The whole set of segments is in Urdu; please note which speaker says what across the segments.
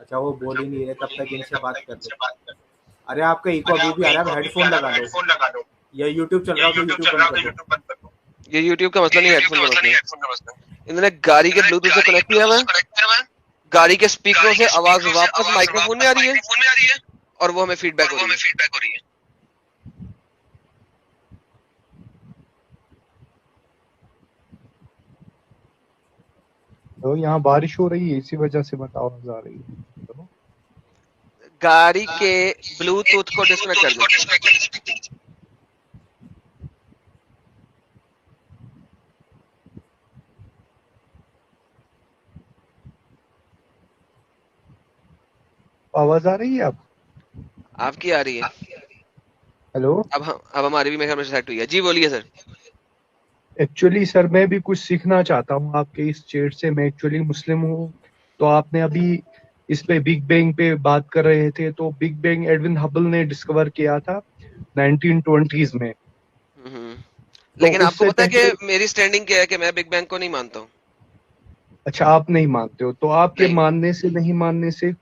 Speaker 1: اچھا وہ بول ہی نہیں رہے تب تک ان سے بات کر لو. ارے آپ کا ایکو ابھی بھی آ رہا ہے, ہیڈ فون لگا لو, یا یوٹیوب چل رہا ہو تو یوٹیوب بند کر دو.
Speaker 2: یہ یوٹیوب کا مسئلہ نہیں, ہیڈ فون کا مسئلہ ہے. انہوں نے گاڑی کے بلوٹوتھ سے کنیکٹ کیا ہوا ہے, گاڑی کے اسپیکروں سے آواز واپس مائکرو فون میں آ رہی ہے اور وہ ہمیں فیڈ بیک ہو رہی ہے.
Speaker 3: تو یہاں بارش ہو رہی ہے اسی وجہ سے مت آواز آ رہی ہے.
Speaker 2: گاڑی کے بلوٹوتھ کو ڈسکنیکٹ کر دیں.
Speaker 3: آواز آ رہی ہے
Speaker 2: آپ کی آ رہی ہے.
Speaker 3: ہیلو.
Speaker 2: اب ہماری بھی میرے خیال میں سیٹ ہوئی ہے. جی بولیے سر.
Speaker 3: ایکچولی سر میں بھی کچھ سیکھنا چاہتا ہوں آپ کے اس چیٹ سے. میں ایکچولی مسلم ہوں, تو آپ نے ابھی اس پہ بگ بینگ پہ بات کر رہے تھے, تو بگ بینگ ایڈون ہبل نے ڈسکور کیا تھا 1920s میں.
Speaker 2: لیکن
Speaker 3: تو
Speaker 2: آپ
Speaker 3: اس
Speaker 2: کو
Speaker 3: سے
Speaker 2: پتا ہے کہ
Speaker 3: پہلے
Speaker 2: میری سٹینڈنگ کیا ہے کہ میں بگ بینگ کو نہیں مانتا ہوں.
Speaker 3: اچھا آپ نہیں مانتے ہو, تو آپ کے
Speaker 2: نہیں
Speaker 3: ماننے سے نہیں ماننے سے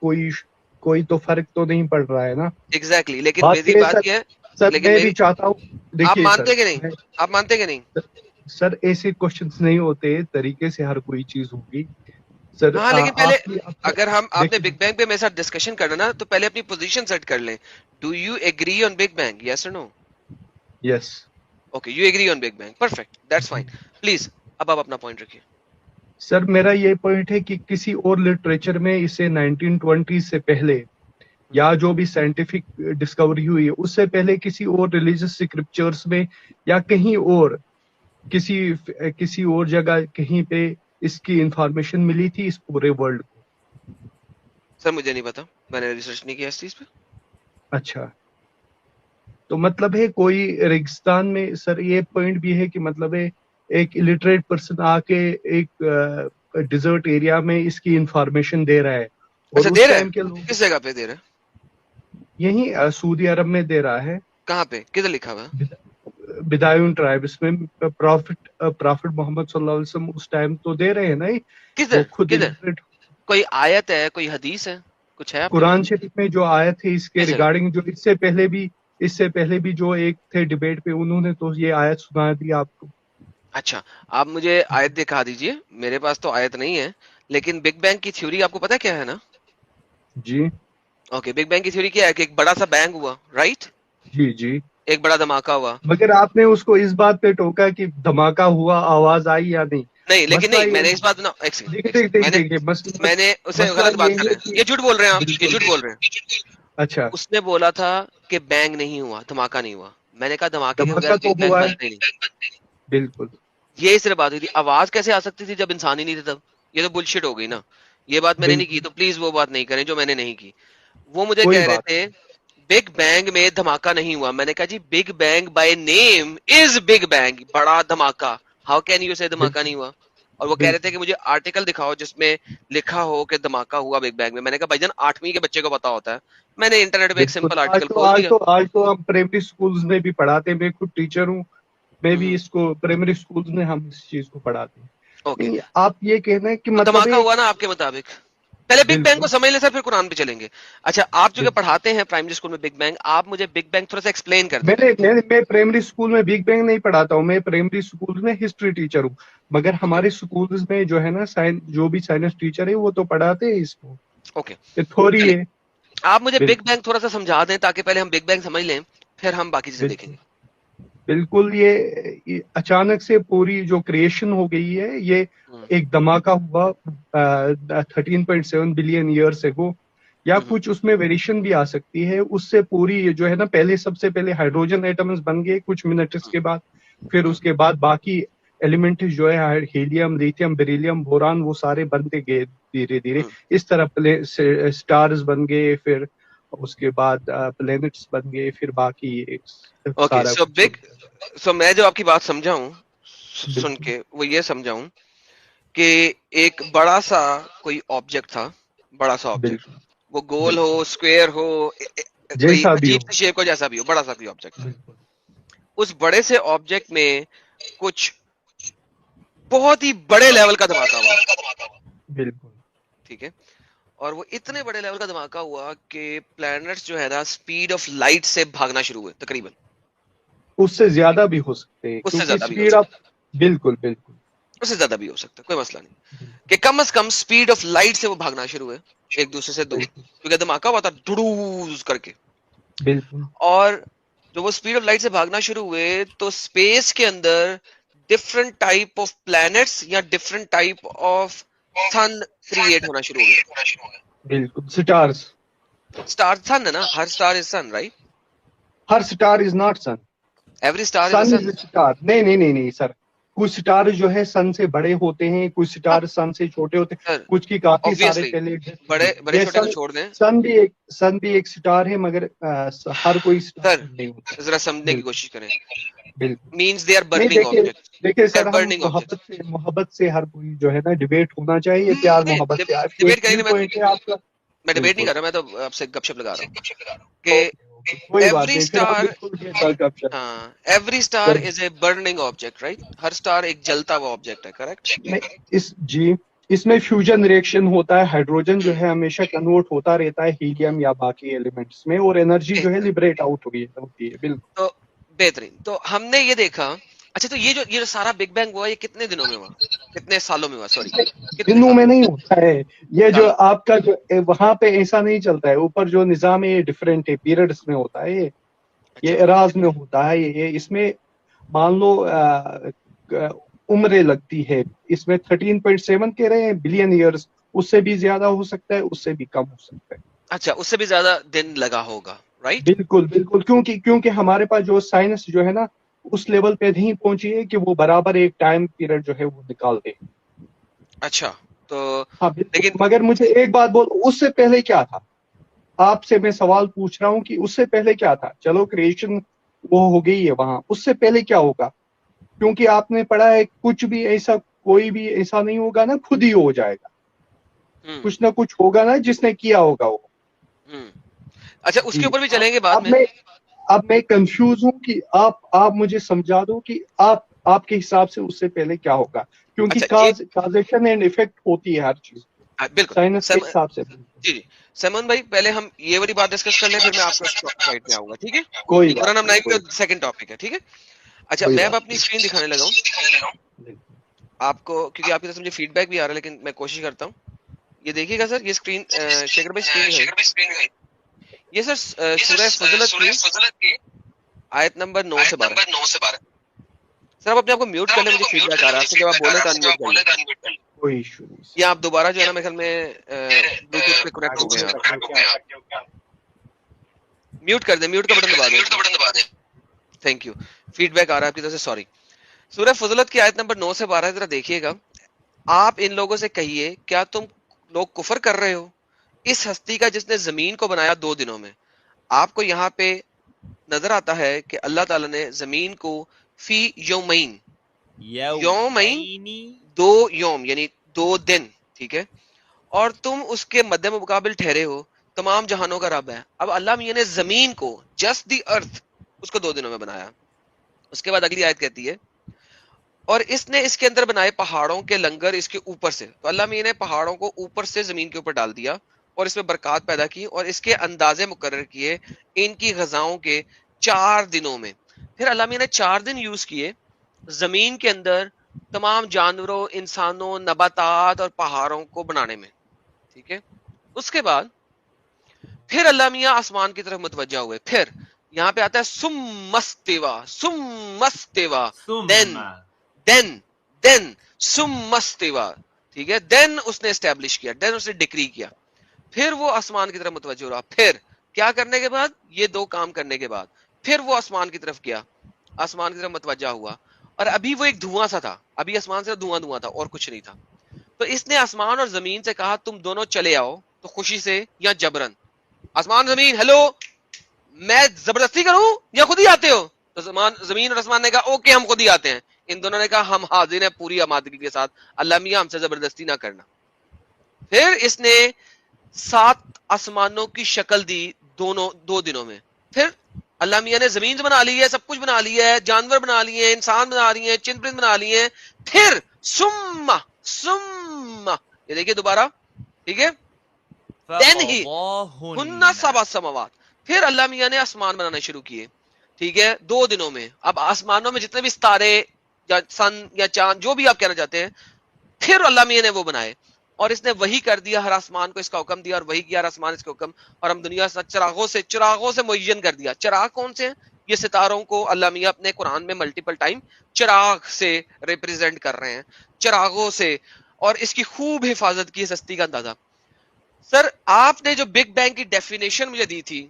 Speaker 3: کوئی تو فرق تو نہیں پڑ رہا ہے نا.
Speaker 2: ایگزیکٹلی. لیکن
Speaker 3: بات
Speaker 2: میری
Speaker 3: یہ
Speaker 2: بات یہ ہے,
Speaker 3: سر
Speaker 2: لیکن
Speaker 3: میں
Speaker 2: میری
Speaker 3: بھی چاہتا ہوں,
Speaker 2: آپ
Speaker 3: دیکھیے
Speaker 2: مانتے کہ نہیں,
Speaker 3: سر,
Speaker 2: آپ مانتے کہ نہیں.
Speaker 3: سر ایسے کوشچنس نہیں ہوتے طریقے سے ہر کوئی چیز ہوگی سر.
Speaker 2: ہاں لیکن پہلے
Speaker 3: آپ کی
Speaker 2: اگر آپ نے
Speaker 3: دیکھیے
Speaker 2: بگ بینگ پہ میرے ساتھ ڈسکشن کرنا نا تو پہلے اپنی پوزیشن سیٹ کر لیں. Do you agree on big bang, yes اور no?
Speaker 3: Yes.
Speaker 2: Okay, you agree on big bang, perfect, that's fine. Please اب آپ اپنا پوائنٹ رکھیے.
Speaker 3: سر میرا یہ پوائنٹ ہے کہ کسی اور لٹریچر میں اسے 1920 سے پہلے یا جو بھی سائنٹیفک ڈسکوری ہوئی ہے اس سے پہلے کسی اور ریلیجس اسکرپچرس میں یا کہیں اور کسی اور جگہ کہیں پہ اس کی انفارمیشن ملی تھی اس پورے ورلڈ کو؟
Speaker 2: سر مجھے نہیں پتا, میں نے ریسرچ نہیں کیا اس چیز پہ.
Speaker 3: اچھا, تو مطلب ہے کوئی ریگستان میں سر یہ پوائنٹ بھی ہے کہ مطلب ہے ایک الٹریٹ پرسن آ کے ایک ڈیزرٹ ایریا میں اس کی انفارمیشن دے رہا ہے, اور
Speaker 2: اچھا
Speaker 3: اس
Speaker 2: دے رہا
Speaker 3: ٹائم کے
Speaker 2: ہے,
Speaker 3: لوگ
Speaker 2: کس جگہ پہ دے رہا ہے,
Speaker 3: یہیں سعودی عرب میں دے رہا ہے.
Speaker 2: کہاں پہ, کدھر لکھا ہوا ہے؟
Speaker 3: بدایون ٹرائب, اس میں پرافٹ محمد صلی اللہ علیہ وسلم اس ٹائم تو دے رہے ہیں نا,
Speaker 2: کدھر
Speaker 3: وہ خود
Speaker 2: کدھر, کوئی آیت ہے, کوئی حدیث ہے, کچھ ہے آپ کے
Speaker 3: قرآن
Speaker 2: پاس؟
Speaker 3: شریف میں جو آیت ہے اس کے
Speaker 2: کس جگہ؟
Speaker 3: ریگارڈنگ, جو اس سے پہلے بھی جو ایک تھے ڈیبیٹ پہ, انہوں نے تو یہ آیت سنا دی آپ کو.
Speaker 2: اچھا آپ مجھے آیت دکھا دیجئے. میرے پاس تو آیت نہیں ہے, لیکن بگ بینگ کی تھیوری آپ کو پتا کیا ہے نا؟
Speaker 3: جی
Speaker 2: اوکے, بگ بینگ کی تھیوری کیا ہے کہ ایک بڑا سا بینگ ہوا, رائٹ,
Speaker 3: جی جی.
Speaker 2: ایک بڑا دھماکہ ہوا.
Speaker 3: مگر آپ نے اس کو اس بات پہ ٹوکا کہ دھماکہ ہوا, آواز آئی یا نہیں.
Speaker 2: نہیں لیکن
Speaker 3: مسئلہ
Speaker 2: نہیں, میں
Speaker 3: یہ
Speaker 2: نے اس بات
Speaker 3: دیکھیے
Speaker 2: میں نے اسے
Speaker 3: مسئلہ
Speaker 2: غلط بات
Speaker 3: یہ
Speaker 2: کر
Speaker 3: ہے
Speaker 2: رہے ہیں,
Speaker 3: کہ
Speaker 2: یہ جھوٹ بول رہے ہیں آپ, یہ
Speaker 3: بالکل
Speaker 2: جھوٹ بول رہے ہیں.
Speaker 3: اچھا,
Speaker 2: اس نے بولا تھا کہ بینگ نہیں ہوا, دھماکہ نہیں ہوا. میں نے کہا دھماکے کے بغیر
Speaker 3: دھماکہ تو
Speaker 2: بگ بینگ
Speaker 3: ہوا ہے
Speaker 2: بنتے نہیں.
Speaker 3: بالکل.
Speaker 2: یہ صرف بات ہوئی تھی. آواز کیسے آ سکتی تھی جب انسان ہی نہیں تھا تب؟ یہ تو بلشٹ ہو گئی نا. یہ بات میں نے نہیں کی,
Speaker 3: بالکل
Speaker 2: تو پلیز وہ بات نہیں کریں جو میں نے نہیں کی. وہ مجھے
Speaker 3: کوئی
Speaker 2: کہہ رہے
Speaker 3: بات
Speaker 2: تھے بگ بینگ میں دھماکہ نہیں ہوا. میں نے کہا جی big bang by name is big bang, بڑا دھماکہ. ہاؤ کین یو سے دھماکہ نہیں ہوا؟ اور وہ کہہ رہے تھے
Speaker 3: بالکل
Speaker 2: کہ مجھے آرٹیکل دکھاؤ جس میں لکھا ہو کہ دھماکہ ہوا بگ بینگ میں. میں نے کہا بھائی جان 8ویں کے بچے کو پتا ہوتا ہے. میں نے انٹرنیٹ پہ ایک
Speaker 3: بالکل.
Speaker 2: سمپل آرٹیکل کھول دیا.
Speaker 3: آج تو ہم پرائمری سکولز میں بھی پڑھاتے ہیں, میں خود ٹیچر ہوں, میں بھی اس کو پرائمری سکولز میں ہم اس چیز کو پڑھاتے ہیں.
Speaker 2: اوکے,
Speaker 3: نہیں آپ یہ کہنا ہے کہ
Speaker 2: تو
Speaker 3: مطلب
Speaker 2: دھماکہ ہوا نا آپ کے مطابق. پہلے بگ بینگ کو
Speaker 3: بالکل
Speaker 2: سمجھ لیں سر, پھر قرآن پہ چلیں گے. اچھا آپ جو کہ
Speaker 3: بالکل.
Speaker 2: پڑھاتے ہیں پرائمری اسکول میں بگ بینگ, آپ مجھے بگ بینگ تھوڑا سا ایکسپلین کر دیں.
Speaker 3: میں پرائمری اسکول میں بگ بینگ نہیں پڑھاتا ہوں, میں پرائمری اسکول میں ہسٹری ٹیچر ہوں. مگر
Speaker 2: اوکے
Speaker 3: ہمارے اسکولز میں جو ہے نا جو بھی سائنس ٹیچر ہے وہ تو پڑھاتے ہیں اس کو,
Speaker 2: اوکے,
Speaker 3: یہ تھوری
Speaker 2: چلیے
Speaker 3: ہے.
Speaker 2: آپ مجھے بگ
Speaker 3: بالکل
Speaker 2: بینگ تھوڑا سا سمجھا دیں تاکہ پہلے ہم بگ بینگ سمجھ لیں, پھر ہم باقی چیزیں دیکھیں
Speaker 3: بالکل
Speaker 2: گے.
Speaker 3: بالکل. یہ اچانک سے پوری جو کریشن ہو گئی ہے, یہ ایک دھماکہ ہوا 13.7 بلین ایئرس اگو, یا کچھ اس میں ویریشن بھی آ سکتی ہے. اس سے پوری جو ہے نا, پہلے سب سے پہلے ہائیڈروجن ایٹمز بن گئے کچھ منٹس کے بعد, پھر اس کے بعد باقی ایلیمنٹ جو ہے ہیلیم, لیتھیم, بیریلیم, بوران, وہ سارے بنتے گئے دھیرے دھیرے. اس طرح سٹارز بن گئے, پھر اس کے بعد پلینٹس بن گئے, پھر باقی
Speaker 2: اوکے,
Speaker 3: سارا کچھ.
Speaker 2: سو میں جو آپ کی بات سمجھا ہوں سن
Speaker 3: بالکل
Speaker 2: کے, وہ یہ سمجھا ہوں کہ ایک بڑا سا کوئی آبجیکٹ تھا, بڑا سا آبجیکٹ,
Speaker 3: بالکل
Speaker 2: وہ گول ہو,
Speaker 3: بالکل
Speaker 2: اسکوئر ہو, کوئی
Speaker 3: جیسا بھی
Speaker 2: عجیب
Speaker 3: ہو.
Speaker 2: سی شیپ کو, جیسا بھی ہو, بڑا سا کوئی آبجیکٹ تھا.
Speaker 3: بالکل
Speaker 2: اس بڑے سے آبجیکٹ میں کچھ بہت ہی بڑے لیول کا دھماکہ ہوا,
Speaker 3: بالکل
Speaker 2: ٹھیک ہے. اور وہ اتنے بڑے لیول کا دھماکہ ہوا کہ پلانٹس جو ہے نا اسپیڈ آف لائٹ سے بھاگنا شروع ہوئے تقریباً.
Speaker 3: اس سے زیادہ بھی ہو سکتے ہیں
Speaker 2: اس سے
Speaker 3: کیونکہ
Speaker 2: زیادہ بھی ہو
Speaker 3: اسپیڈ
Speaker 2: سکتا
Speaker 3: آپ بالکل بالکل
Speaker 2: اس سے زیادہ بھی ہو سکتا ہے, کوئی مسئلہ نہیں, کہ کم از کم اسپیڈ آف لائٹ سے وہ بھاگنا شروع ہوئے ایک دوسرے سے دور,
Speaker 3: بالکل
Speaker 2: کیونکہ دھماکہ ہوا تھا ڈڑوز کر کے.
Speaker 3: بالکل
Speaker 2: اور جو وہ اسپیڈ آف لائٹ سے بھاگنا شروع ہوئے تو اسپیس کے اندر ڈفرنٹ ٹائپ آف پلانٹس یا different type of sun create ہونا شروع ہو گئے.
Speaker 3: بالکل سٹارز.
Speaker 2: اسٹار سن ہے نا, ہر اسٹار از سن رائٹ,
Speaker 3: ہر star is not sun.
Speaker 2: Every star
Speaker 3: sun
Speaker 2: is
Speaker 3: is
Speaker 2: sun.
Speaker 3: Star. نہیں سر, کچھ سٹار جو ہے سن سے بڑے ہوتے ہیں, کچھ سٹار سن سے چھوٹے ہوتے ہیں,
Speaker 2: سر
Speaker 3: کچھ کی کافی سارے
Speaker 2: obviously
Speaker 3: پہلے.
Speaker 2: بڑے بڑے
Speaker 3: یہ
Speaker 2: چھوٹے کو چھوڑ دیں
Speaker 3: سن بھی ایک سٹار ہے, مگر ہر کوئی سٹار
Speaker 2: سر,
Speaker 3: نہیں ہوتا.
Speaker 2: ذرا سمجھنے کی
Speaker 3: بالکل
Speaker 2: کوشش کریں.
Speaker 3: بالکل.
Speaker 2: مینس دے آر
Speaker 3: نہیں
Speaker 2: برننگ آبجیکٹ,
Speaker 3: دیکھیے
Speaker 2: دے
Speaker 3: سر,
Speaker 2: آر
Speaker 3: ہم
Speaker 2: برننگ آبجیکٹ.
Speaker 3: محبت سے ہر کوئی جو ہے نا ڈیبیٹ ہونا چاہیے, پیار محبت سے. آپ
Speaker 2: ڈیبیٹ کریں
Speaker 3: ایک
Speaker 2: گے,
Speaker 3: پوائنٹ ہے آپ کا.
Speaker 2: میں ڈیبیٹ نہیں
Speaker 3: بالکل
Speaker 2: کر رہا, میں تو آپ سے گپ شپ لگا رہا ہوں کہ
Speaker 3: کوئی بات
Speaker 2: ایوری
Speaker 3: نہیں, پھر ہم
Speaker 2: اسٹار,
Speaker 3: بالکل گپ شپ.
Speaker 2: ہاں every star is a burning object right, Hare star ایک جلتا ہوا آبجیکٹ ہے, کریکٹ.
Speaker 3: جی, اس میں فیوژن ریئیکشن ہوتا ہے, ہائیڈروجن جو ہے ہمیشہ کنورٹ ہوتا رہتا ہے ہیلیم یا باقی ایلیمنٹس میں, اور انرجی جو ہے لبریٹ آؤٹ ہوتی ہے. بالکل.
Speaker 2: تو بہترین. تو ہم نے یہ دیکھا, اچھا تو یہ جو سارا بگ بینگ ہوا یہ کتنے دنوں میں ہوا, کتنے سالوں میں ہوا, سوری
Speaker 3: دنوں میں نہیں ہوتا ہے یہ, جو
Speaker 2: سالوں.
Speaker 3: آپ کا جو وہاں پہ ایسا نہیں چلتا ہے, اوپر جو نظام ہے یہ ڈفرینٹ ہے, پیریڈس میں ہوتا ہے,
Speaker 2: اچھا
Speaker 3: یہ اراض میں ہوتا ہے, یہ اس میں مان لو عمریں لگتی ہے. اس میں 13.7 کہہ رہے ہیں بلین ایئرز, اس سے بھی زیادہ ہو سکتا ہے, اس سے بھی کم ہو سکتا ہے.
Speaker 2: اچھا اس سے بھی زیادہ دن لگا ہوگا رائٹ.
Speaker 3: بالکل بالکل, کیونکہ ہمارے پاس جو سائنس جو ہے نا اس لیول پہ نہیں پہنچی ہے کہ وہ برابر ایک ٹائم پیریڈ جو ہے وہ نکال دے.
Speaker 2: اچھا تو
Speaker 3: ہاں بالکل,
Speaker 2: لیکن
Speaker 3: مگر مجھے ایک بات بول, اس سے پہلے کیا تھا؟ آپ سے میں سوال پوچھ رہا ہوں کہ اس سے پہلے کیا تھا؟ چلو کریشن وہ ہو گئی ہے وہاں, اس سے پہلے کیا ہوگا؟ کیونکہ آپ نے پڑھا ہے کچھ بھی ایسا, کوئی بھی ایسا نہیں ہوگا نا خود ہی ہو جائے گا, کچھ نہ کچھ ہوگا نا جس نے کیا ہوگا وہ.
Speaker 2: اچھا اس کے
Speaker 3: جی,
Speaker 2: اوپر بھی چلیں گے بعد میں.
Speaker 3: اب میں کنفیوز ہوں کہ آپ مجھے سمجھا دو کہ آپ کے حساب سے اس سے پہلے کیا ہوگا, کیونکہ کازیشن اینڈ افیکٹ ہوتی ہے ہر چیز
Speaker 2: بالکل
Speaker 3: سائنس کے حساب سے.
Speaker 2: جی جی سیمون بھائی, پہلے ہم یہ والی بات ڈسکس کر لیں, پھر میں آپ کو سائٹ میں آؤں گا, ٹھیک ہے؟
Speaker 3: کوئی
Speaker 2: قرآن ہم
Speaker 3: بات
Speaker 2: نائن کا سیکنڈ ٹاپک ہے, ٹھیک ہے؟ اچھا میں اب اپنی اسکرین دکھانے لگا ہوں آپ کو, کیونکہ آپ کی طرف سے مجھے فیڈ بیک بھی آ رہا ہے, لیکن میں کوشش کرتا ہوں. یہ دیکھیے گا سر, یہ اسکرین شیخر بھائی اسکرین ہے, یہ سر سورہ فضلت کی آیت نمبر 9 سے 12. سر آپ اپنے آپ کو میوٹ کر لیں, مجھے فیڈ بیک آ رہا ہے, آپ سے جب آپ بولیں تو انمیوٹ کر لیں.
Speaker 3: کوئی ایشو نہیں.
Speaker 2: یا آپ دوبارہ جو ہے نا میرے خیال میں بلوٹوتھ پہ کنیکٹ ہو گئے ہیں, میوٹ کر دیں, میوٹ کا بٹن دبا دیں. تھینک یو, فیڈ بیک آ رہا ہے آپ کی طرف سے, سوری. سورہ فضلت کی آیت نمبر 9 سے 12 ذرا دیکھیے گا. آپ ان لوگوں سے کہیے کیا تم لوگ کفر کر رہے ہو اس ہستی کا جس نے زمین کو بنایا 2 دنوں میں. آپ کو یہاں پہ نظر آتا ہے کہ اللہ تعالیٰ نے زمین کو فی یومین 2 یوم یعنی 2 دن, ٹھیک ہے, اور تم اس کے مد مقابل ٹھہرے ہو, تمام جہانوں کا رب ہے. اب اللہ میاں نے زمین کو, جسٹ دی ارتھ, اس کو 2 دنوں میں بنایا. اس کے بعد اگلی آیت کہتی ہے اور اس نے اس کے اندر بنائے پہاڑوں کے لنگر اس کے اوپر سے. تو اللہ میاں نے پہاڑوں کو اوپر سے زمین کے اوپر ڈال دیا اور اس میں برکات پیدا کی, اور اس کے اندازے مقرر کیے ان کی غذاؤں کے 4 دنوں میں. پھر اللہ میاں نے 4 دن یوز کیے زمین کے اندر تمام جانوروں, انسانوں, نباتات اور پہاڑوں کو بنانے میں, ٹھیک ہے. اس کے بعد پھر اللہ میاں آسمان کی طرف متوجہ ہوئے. پھر یہاں پہ آتا ہے ثم استوى دین ثم استوى, ٹھیک ہے. دین اس نے اسٹیبلش کیا, دین اس نے ڈکری کیا, پھر وہ آسمان کی طرف متوجہ رہا. پھر کیا کرنے کے بعد, یہ 2 کام کرنے کے بعد پھر وہ آسمان کی طرف گیا, آسمان کی طرف متوجہ ہوا, اور ابھی وہ ایک دھواں سا تھا, ابھی آسمان سے دھواں تھا اور کچھ نہیں تھا. تو اس نے آسمان اور زمین سے کہا تم دونوں چلے آؤ, تو خوشی سے یا جبرن. آسمان زمین ہیلو, میں زبردستی کروں یا خود ہی آتے ہو؟ تو زمین اور آسمان نے کہا اوکے ہم خود ہی آتے ہیں. ان دونوں نے کہا ہم حاضر ہیں پوری آمادگی کے ساتھ, اللہ میاں ہم سے زبردستی نہ کرنا. پھر اس نے 7 آسمانوں کی شکل دی 2 دنوں میں. پھر اللہ میاں نے زمین بنا لی ہے, سب کچھ بنا لیا ہے, جانور بنا لیے ہیں, انسان بنا لیے ہیں, چند پرند بنا لیے ہیں. پھر ثم یہ دیکھیے دوبارہ, ٹھیک ہے, then he hunna sab'a samawat, پھر اللہ میاں نے آسمان بنانے شروع کیے. ٹھیک ہے, 2 دنوں میں. اب آسمانوں میں جتنے بھی ستارے یا سن یا چاند جو بھی آپ کہنا چاہتے ہیں, پھر اللہ میاں نے وہ بنائے, اور اس نے وہی کر دیا, ہر آسمان کو اس کا حکم دیا, اور وہی کیا ہر آسمان اس کا حکم, اور ہم دنیا سے چراغوں سے معین کر دیا. چراغ کون سے ہیں؟ یہ ستاروں کو اللہ میاں اپنے قرآن میں ملٹیپل ٹائم چراغ سے ریپرزینٹ کر رہے ہیں, چراغوں سے, اور اس کی خوب حفاظت کی, سستی کا اندازہ. سر آپ نے جو بگ بینگ کی ڈیفینیشن مجھے دی تھی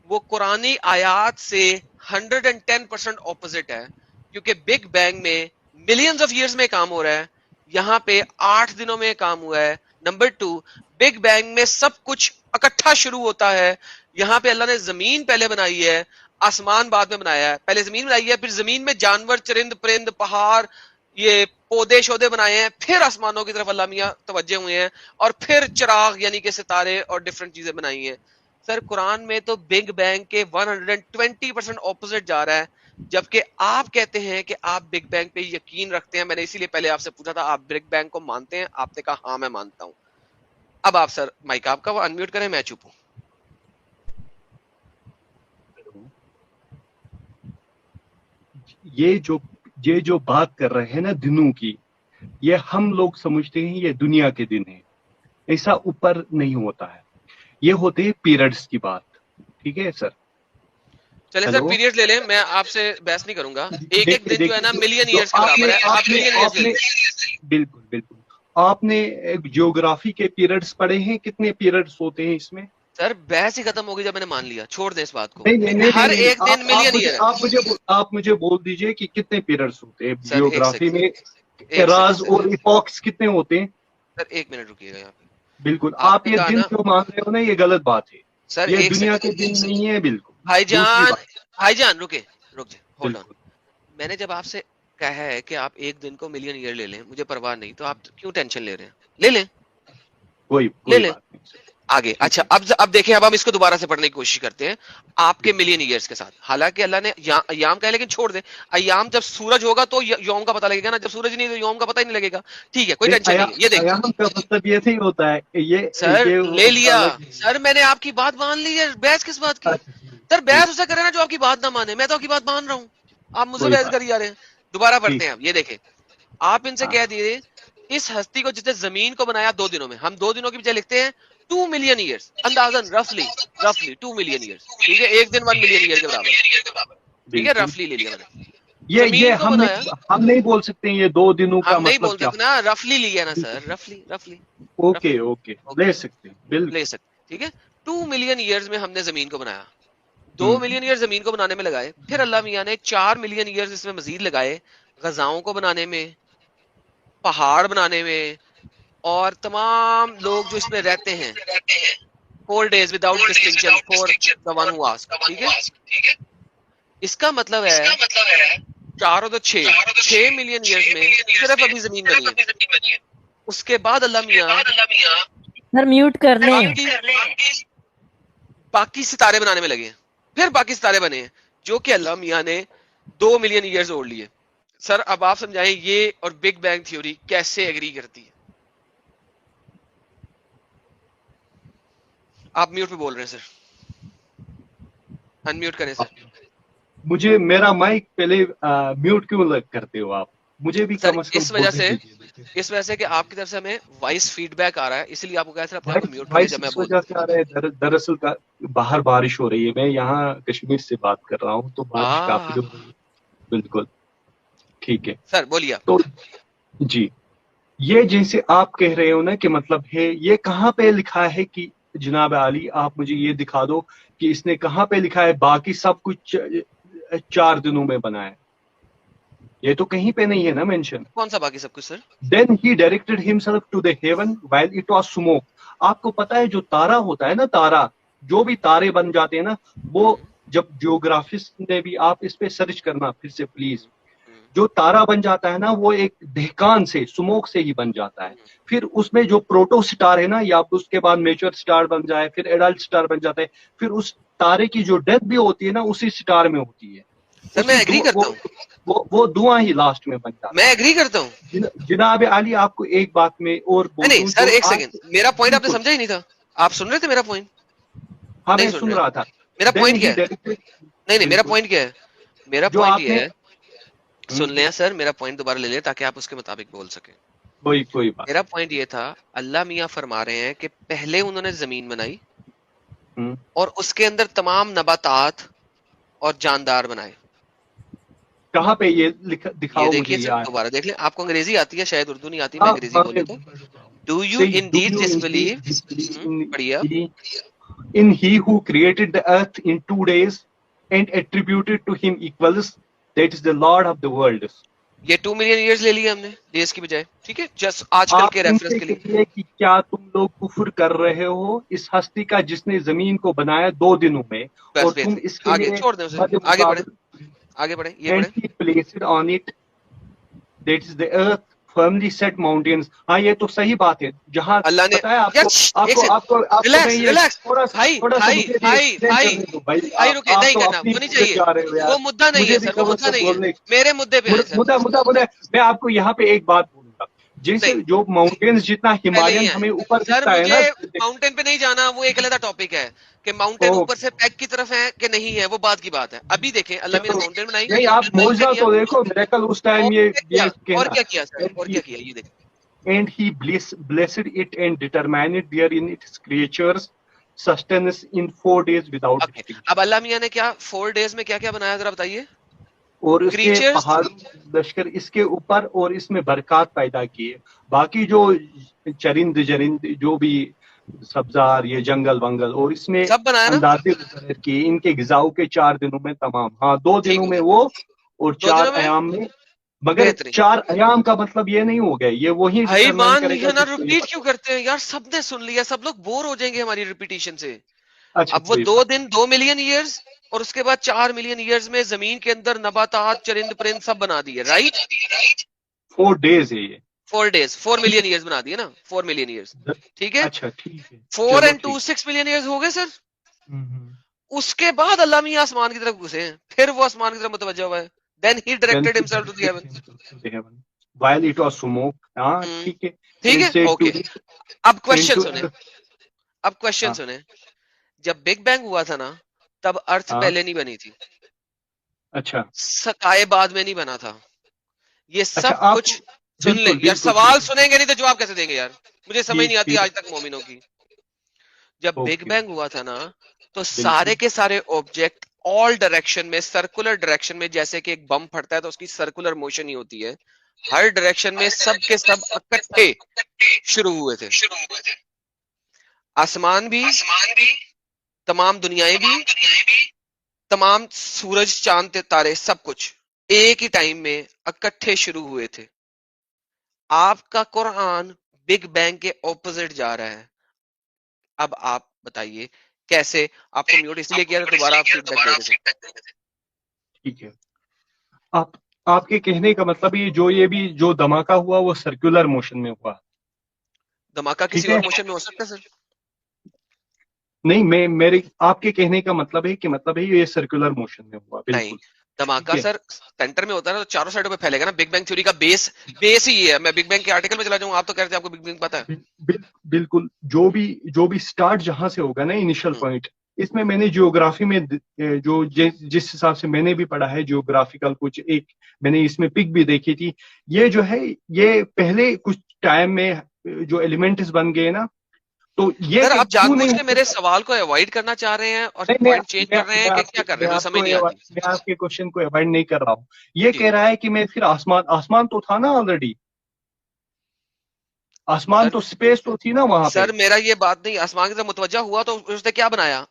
Speaker 2: وہ قرآنی آیات سے 110% اپوزٹ ہے, کیونکہ بگ بینگ میں ملینز آف ایئرز میں کام ہو رہا ہے, یہاں پہ 8 دنوں میں کام ہوا ہے. نمبر 2, بگ بینگ میں سب کچھ اکٹھا شروع ہوتا ہے. یہاں پہ اللہ نے زمین پہلے بنائی ہے, آسمان بعد میں بنایا ہے. پہلے زمین بنائی ہے, پھر زمین میں جانور, چرند پرند, پہاڑ, یہ پودے شودے بنائے ہیں, پھر آسمانوں کی طرف اللہ میاں توجہ ہوئے ہیں, اور پھر چراغ یعنی کہ ستارے اور ڈفرنٹ چیزیں بنائی ہیں. سر قرآن میں تو بگ بینگ کے 120% اپوزٹ جا رہا ہے, جبکہ آپ کہتے ہیں کہ آپ بگ بینگ پہ یقین رکھتے ہیں. میں نے اسی لیے پہلے آپ سے پوچھا تھا آپ بگ بینگ کو مانتے ہیں, آپ نے کہا ہاں میں مانتا ہوں. اب آپ سر مائک آپ کا وہ انمیوٹ کریں, میں چپ ہوں.
Speaker 3: یہ جو بات کر رہے ہیں نا دنوں کی, یہ ہم لوگ سمجھتے ہیں یہ دنیا کے دن ہیں. ایسا اوپر نہیں ہوتا ہے, یہ ہوتے ہیں پیریڈز کی بات. ٹھیک ہے سر,
Speaker 2: چلے سر پیریڈ لے لیں, میں آپ سے بحث نہیں کروں گا. ایک ایک دن جو ہے نا ملین ایئرز کے برابر ہے. آپ ملین ایئرز لے لیں.
Speaker 3: بالکل بالکل. آپ نے جیوگرافی کے پیریڈز پڑھے ہیں, کتنے پیریڈز ہوتے ہیں اس میں؟
Speaker 2: سر بحث ہی ختم ہوگی جب میں نے مان لیا, چھوڑ دیں اس بات کو.
Speaker 3: نہیں,
Speaker 2: ہر ایک دن ملین ایئر ہے.
Speaker 3: آپ مجھے بول دیجئے کہ کتنے پیریڈز ہوتے ہیں جیوگرافی میں, ایراز اور ایپوکس کتنے ہوتے ہیں؟
Speaker 2: سر 1 منٹ رکیے گا یہاں پہ.
Speaker 3: بالکل, آپ یہ دن جو مان رہے ہو نا یہ غلط بات ہے.
Speaker 2: سر
Speaker 3: یہ دنیا کے دن نہیں ہے. بالکل
Speaker 2: بھائی جان رک جائے, ہولڈ آن. میں نے جب آپ سے کہا ہے کہ آپ ایک دن کو ملین ایئر لے لیں, مجھے پرواہ نہیں, تو آپ کیوں ٹینشن لے رہے ہیں؟ لے لیں, لے لیں آگے. اچھا اب دیکھیں, اب ہم اس کو دوبارہ سے پڑھنے کی کوشش کرتے ہیں آپ کے ملین ایئرز کے ساتھ. حالانکہ اللہ نے ایام کہا, لیکن چھوڑ دیں ایام. جب سورج ہوگا تو یوم کا پتہ لگے گا نا, جب سورج نہیں تو یوم کا پتہ ہی نہیں لگے گا. ٹھیک ہے, کوئی ٹینشن نہیں. یہ دیکھیں
Speaker 3: مطلب یہ نہیں ہوتا ہے
Speaker 2: سر, لے لیا سر, میں نے آپ کی بات مان لی ہے. بحث کس بات کی سر؟ بحث اسے کرے نا جو آپ کی بات نہ مانے. میں تو آپ کی بات مان رہا ہوں, آپ مجھ سے بحث کری جا رہے ہیں. دوبارہ پڑھتے ہیں. یہ دیکھیں, آپ ان سے کہہ دیے اس ہستی کو جس نے زمین کو بنایا 2 دنوں میں. ہم 2 دنوں کی بجائے لکھتے ہیں 2 ملین ایئرز, اندازاً رفلی 2 ملین ایئرز. ٹھیک ہے, ایک دن 1 ملین ایئر کے برابر. ٹھیک ہے, رفلی لے لیا میں نے.
Speaker 3: یہ ہم نہیں بول سکتے یہ 2 دنوں کا
Speaker 2: ہم نہیں
Speaker 3: مطلب
Speaker 2: بول سکتے نا, رفلی لیا نا سر, رفلی.
Speaker 3: اوکے لے سکتے
Speaker 2: لے سکتے. ٹھیک ہے, 2 ملین ایئرز میں ہم نے زمین کو بنایا. 2 ملین ایئر زمین کو بنانے میں لگائے. پھر اللہ میاں نے 4 ملین ایئرز اس میں مزید لگائے, غذاؤں کو بنانے میں, پہاڑ بنانے میں, اور تمام لوگ جو اس میں رہتے ہیں 4 days without distinction for the one who asked. ٹھیک ہے, اس کا مطلب ہے 4 اور 6 ملین ایئرز میں صرف ابھی زمین بنی ہے. اس کے بعد اللہ میاں
Speaker 4: سر میوٹ کر لیں,
Speaker 2: باقی ستارے بنانے میں لگے ہیں. پھر باقی ستارے بنے ہیں جو کہ اللہ میاں نے 2 ملین ایئرز اوڑ لیے. سر اب آپ سمجھائیں یہ اور بگ بینگ تھیوری کیسے ایگری کرتی ہے؟ آپ میوٹ پہ بول رہے ہیں سر, انمیوٹ کریں سر.
Speaker 3: مجھے میرا مائک پہلے میوٹ کیوں کرتے ہو آپ؟ مجھے بھی کم از کم
Speaker 2: اس وجہ سے کہ آپ کی طرف سے ہمیں وائس فیڈ بیک آ رہا ہے, اس لیے آپ کو کہا تھا میوٹ کریں جب میں بولتا.
Speaker 3: دراصل باہر بارش ہو رہی ہے, میں یہاں کشمیر سے بات کر رہا ہوں تو بارش کافی ہو رہی ہے. بالکل ٹھیک ہے
Speaker 2: سر, بولیے.
Speaker 3: تو جی, یہ جیسے آپ کہہ رہے ہو نا کہ مطلب ہے, یہ کہاں پہ لکھا ہے کہ جناب عالی آپ مجھے یہ دکھا دو کہ اس نے کہاں پہ لکھا ہے باقی سب کچھ 4 دنوں میں بنا ہے. یہ تو کہیں پہ نہیں ہے نا مینشن.
Speaker 2: کون سا باقی سب کچھ سر؟
Speaker 3: Then he directed himself to the heaven while it was smoke. آپ کو پتا ہے جو تارا ہوتا ہے نا, تارا جو بھی تارے بن جاتے ہیں نا, وہ جب جیوگرافسٹ نے بھی, آپ اس پہ سرچ کرنا پھر سے پلیز, جو تارا بن جاتا ہے نا وہ ایک دہکان سے, سموک سے ہی بن جاتا ہے. پھر اس میں جو پروٹو سٹار ہے نا, یا اس کے بعد میچور سٹار بن جائے, پھر ایڈلٹ سٹار بن جاتا ہے, پھر اس تارے کی جو ڈیتھ بھی ہوتی ہے نا اسی سٹار میں ہوتی ہے.
Speaker 2: سر میں ایگری کرتا ہوں,
Speaker 3: وہ دعا ہی لاسٹ میں بن جاتا ہے.
Speaker 2: میں ایگری کرتا ہوں
Speaker 3: جناب علی, آپ کو ایک بات میں اور
Speaker 2: نہیں سر, ایک سیکنڈ, میرا پوائنٹ آپ نے سمجھا ہی نہیں تھا. آپ سن رہے تھے میرا پوائنٹ؟
Speaker 3: ہاں
Speaker 2: نہیں
Speaker 3: میں
Speaker 2: سن
Speaker 3: سن
Speaker 2: رہے
Speaker 3: رہا تھا.
Speaker 2: میرا
Speaker 3: Then
Speaker 2: پوائنٹ
Speaker 3: he
Speaker 2: کیا ہے؟
Speaker 3: directed-
Speaker 2: نہیں میرا
Speaker 3: بالکل.
Speaker 2: پوائنٹ کیا ہے؟ میرا
Speaker 3: جو
Speaker 2: پوائنٹ
Speaker 3: آپ
Speaker 2: یہ
Speaker 3: نے
Speaker 2: ہے، سن لیں سر، میرا پوائنٹ دوبارہ لے لیں تاکہ آپ اس کے مطابق بول سکیں.
Speaker 3: کوئی بات.
Speaker 2: میرا پوائنٹ یہ تھا، اللہ میاں فرما رہے ہیں کہ پہلے انہوں نے زمین بنائی
Speaker 3: ہوں.
Speaker 2: اور اس کے اندر تمام نباتات اور جاندار بنائے.
Speaker 3: کہاں پہ یہ
Speaker 2: یہ
Speaker 3: دکھاؤ
Speaker 2: دیکھیے
Speaker 3: مجھے
Speaker 2: سر،
Speaker 3: یار.
Speaker 2: دوبارہ دیکھ لیں. آپ کو انگریزی آتی ہے، شاید اردو نہیں آتی، میں انگریزی بول لیتا ہوں. Do you indeed this blue, پڑھیے.
Speaker 3: In he who created the earth in 2 days and attributed to him equals, that is the Lord of the world.
Speaker 2: یہ 2 ملین ایئرز لے لیے ہم نے ڈیز کی بجائے، ٹھیک ہے، جسٹ آج کل
Speaker 3: آپ
Speaker 2: کے
Speaker 3: ان
Speaker 2: ریفرنس
Speaker 3: سے
Speaker 2: کے لیے.
Speaker 3: کہیے کہ کیا تم لوگ کفر کر رہے ہو اس ہستی کا جس نے زمین کو بنایا 2 دنوں میں، اور
Speaker 2: بس
Speaker 3: تم
Speaker 2: بہترین،
Speaker 3: اس کے
Speaker 2: آگے
Speaker 3: لیے
Speaker 2: چھوڑ دیں اسے،
Speaker 3: بد
Speaker 2: آگے بڑھیں،
Speaker 3: مقابل.
Speaker 2: آگے بڑھیں، یہ
Speaker 3: And
Speaker 2: پڑھیں.
Speaker 3: he placed on it, that is the earth, firmly set mountains. ہاں یہ تو صحیح بات ہے. جہاں
Speaker 2: اللہ نے
Speaker 3: بتایا آپ
Speaker 2: یار
Speaker 3: کو
Speaker 2: ایک سیکنڈ،
Speaker 3: میں یہ
Speaker 2: ریلیکس
Speaker 3: تھوڑا
Speaker 2: بھائی
Speaker 3: سا
Speaker 2: بھائی
Speaker 3: مجھے بھی
Speaker 2: بھائی
Speaker 3: explain
Speaker 2: بھائی
Speaker 3: کرنے دو بھائی.
Speaker 2: بھائی رکے، نہیں
Speaker 3: آپ تو
Speaker 2: کرنا،
Speaker 3: اپنی
Speaker 2: وہ نہیں
Speaker 3: بولے
Speaker 2: چاہیے،
Speaker 3: جا رہے ہو یار.
Speaker 2: وہ مدعا نہیں
Speaker 3: مجھے
Speaker 2: ہے
Speaker 3: بھی
Speaker 2: سر، وہ
Speaker 3: خبر
Speaker 2: مدعا
Speaker 3: سے
Speaker 2: نہیں ہے،
Speaker 3: بولنے.
Speaker 2: میرے مدعے پہ آئے سر.
Speaker 3: مدعا میں آپ کو یہاں پہ ایک بات بولوں گا. جیسے
Speaker 2: نہیں
Speaker 3: جو ماؤنٹینز جتنا
Speaker 2: پہلے ہی
Speaker 3: ہمالیہ
Speaker 2: آئے
Speaker 3: ہمیں اوپر
Speaker 2: سر،
Speaker 3: دکھتا ہے
Speaker 2: مجھے
Speaker 3: نا.
Speaker 2: ماؤنٹین پہ نہیں جانا، وہ ایک علیحدہ ٹاپک ہے کہ ماؤنٹین اوپر سے پیک کی طرف ہے کہ نہیں ہے، وہ بات کی بات ہے. ابھی دیکھیں اللہ میاں نے ماؤنٹین بنائی
Speaker 3: نہیں آپ
Speaker 2: اور کیا
Speaker 3: موجزہ
Speaker 2: کیا،
Speaker 3: تو دیکھو میریکل اس
Speaker 2: اور
Speaker 3: ٹائم
Speaker 2: کیا کیا،
Speaker 3: یہ
Speaker 2: اور
Speaker 3: کہنا.
Speaker 2: کیا کیا سر، اور کیا کیا، یہ دیکھیں.
Speaker 3: And he blessed it and determined therein its creatures sustenance in 4 days without
Speaker 2: okay,
Speaker 3: distinction.
Speaker 2: اب اللہ میاں نے کیا 4 ڈیز میں کیا کیا بنایا ذرا بتائیے.
Speaker 3: اور اس کے
Speaker 2: کریچرز،
Speaker 3: پہاڑ لشکر اس کے اوپر اور اس میں برکات پیدا کیے. باقی جو چرند جرند جو بھی سبزار یہ جنگل ونگل، اور اس میں
Speaker 2: سب بنایا نا.
Speaker 3: اندازے مقرر کیے ان کے غذاؤں کے 4 دنوں میں تمام. ہاں 2
Speaker 2: ٹھیک
Speaker 3: دنوں
Speaker 2: ہو
Speaker 3: میں
Speaker 2: گیا،
Speaker 3: وہ اور
Speaker 2: 2
Speaker 3: 4
Speaker 2: دنوں میں
Speaker 3: ایام میں. مگر
Speaker 2: بہترین.
Speaker 3: 4 ایام کا مطلب یہ نہیں ہو گیا، یہ وہی
Speaker 2: بھائی
Speaker 3: ڈٹرمائن
Speaker 2: مان
Speaker 3: کرے گا
Speaker 2: لیا نا،
Speaker 3: جس کو یہ
Speaker 2: ریپیٹ
Speaker 3: پتا.
Speaker 2: کیوں کرتے ہیں یار؟ سب نے سن لیا، سب لوگ بور ہو جائیں گے ہماری ریپیٹیشن سے.
Speaker 3: اچھا
Speaker 2: اب وہ
Speaker 3: کوئی
Speaker 2: 2
Speaker 3: بات.
Speaker 2: دن 2 ملین ایئرز اور اس کے بعد 4 ملین ایئرز میں زمین کے اندر نباتات، چرند پرند سب بنا دیے، رائٹ.
Speaker 3: 4 days ہے یہ.
Speaker 2: 4 ڈیز 4 ملین ایئرز بنا دیے نا، 4 ملین ایئرز، ٹھیک ہے.
Speaker 3: اچھا ٹھیک ہے
Speaker 2: 4
Speaker 3: چلو
Speaker 2: and 2
Speaker 3: ٹھیک.
Speaker 2: 6 ملین ایئرز ہو گئے سر.
Speaker 3: ہوں.
Speaker 2: اس کے بعد اللہ میاں آسمان کی طرف گھسے ہیں، پھر وہ آسمان کی طرف متوجہ ہوا ہے. دین ہی
Speaker 3: Then
Speaker 2: directed
Speaker 3: he
Speaker 2: himself to the heaven.
Speaker 3: directed him to the heaven while it was smoke. ہاں ٹھیک ہے.
Speaker 2: ٹھیک
Speaker 3: And
Speaker 2: ہے،
Speaker 3: said to
Speaker 2: اوکے. اب کوشچن
Speaker 3: into
Speaker 2: سنیں،
Speaker 3: earth.
Speaker 2: اب کوشچن
Speaker 3: ہاں
Speaker 2: سنیں. جب بگ بینگ ہوا تھا نا، تب ارتھ
Speaker 3: ہاں
Speaker 2: پہلے نہیں بنی تھی،
Speaker 3: اچھا
Speaker 2: سکائے بعد میں نہیں بنا تھا. یہ
Speaker 3: اچھا
Speaker 2: سب
Speaker 3: آپ
Speaker 2: کچھ سن لیں
Speaker 3: بالکل
Speaker 2: یار.
Speaker 3: بالکل
Speaker 2: سوال سنیں گے نہیں تو جواب کیسے دیں گے یار؟ مجھے سمجھ نہیں
Speaker 3: ٹھیک
Speaker 2: آتی
Speaker 3: ٹھیک.
Speaker 2: آج تک مومنوں کی. جب بگ
Speaker 3: اوکے
Speaker 2: بینگ ہوا تھا نا، تو
Speaker 3: بالکل.
Speaker 2: سارے کے سارے آبجیکٹ آل ڈائریکشن میں، سرکولر ڈائریکشن میں، جیسے کہ ایک بم پھٹتا ہے تو اس کی سرکولر موشن ہی ہوتی ہے، ہر ڈائریکشن میں سب کے سب اکٹھے شروع ہوئے تھے. آسمان بھی، تمام دنیایں بھی، تمام سورج چاند تارے، سب کچھ ایک ہی ٹائم میں اکٹھے شروع ہوئے تھے. آپ کا قرآن بگ بینگ کے اپوزٹ جا رہا ہے. اب آپ بتائیے کیسے؟ آپ کو میوٹ اس لیے کیا تھا، دوبارہ آپ فیڈ بیک دے رہے تھے.
Speaker 3: ٹھیک ہے. آپ کے کہنے کا مطلب یہ بھی جو دھماکہ ہوا وہ سرکولر موشن میں ہوا.
Speaker 2: دھماکہ
Speaker 3: ٹھیک
Speaker 2: کسی
Speaker 3: ہے.
Speaker 2: اور موشن میں ہو سکتا ہے سر؟
Speaker 3: نہیں میرے آپ کے کہنے کا مطلب ہے کہ یہ سرکولر موشن میں ہوا.
Speaker 2: نہیں،
Speaker 3: بالکل
Speaker 2: دھماکہ
Speaker 3: ٹھیک ہے.
Speaker 2: سر سینٹر میں ہوتا ہے نا، تو چاروں سائڈوں پہ پھیلے گا نا. بگ بینگ تھیوری کا بیس ہی یہ ہے. میں بگ بینگ کے آرٹیکل میں چلا جاؤں، آپ تو کہتے ہیں آپ کو بگ بینگ پتا ہے.
Speaker 3: بالکل. جو بھی سٹارٹ جہاں سے ہوگا نا انیشل پوائنٹ، اس میں نے جیوگرافی میں جو جس حساب سے میں نے بھی پڑھا ہے جیوگرافیکل کچھ ایک میں نے اس میں پک بھی دیکھی تھی. یہ جو ہے یہ پہلے کچھ ٹائم میں جو ایلیمنٹس بن گئے نا، تو یہ
Speaker 2: سر آپ جان
Speaker 3: کیوں نہیں
Speaker 2: بوجھ
Speaker 3: ہو
Speaker 2: کے میرے
Speaker 3: سکتا؟
Speaker 2: سوال کو اوائڈ کرنا چاہ رہے ہیں اور
Speaker 3: نہیں
Speaker 2: پوائنٹ چینج کر رہے ہیں کہ کیا کر رہے ہیں؟ مجھے سمجھ نہیں آتی.
Speaker 3: میں آپ کے کوشچن کو اوائڈ نہیں کر رہا ہوں. یہ
Speaker 2: جی
Speaker 3: کہہ رہا ہے کہ میں پھر آسمان تو تھا نا آلریڈی. آسمان
Speaker 2: سر،
Speaker 3: تو اسپیس تو تھی نا وہاں پہ.
Speaker 2: سر میرا یہ بات نہیں. آسمان کی طرف متوجہ ہوا تو اس نے کیا بنایا؟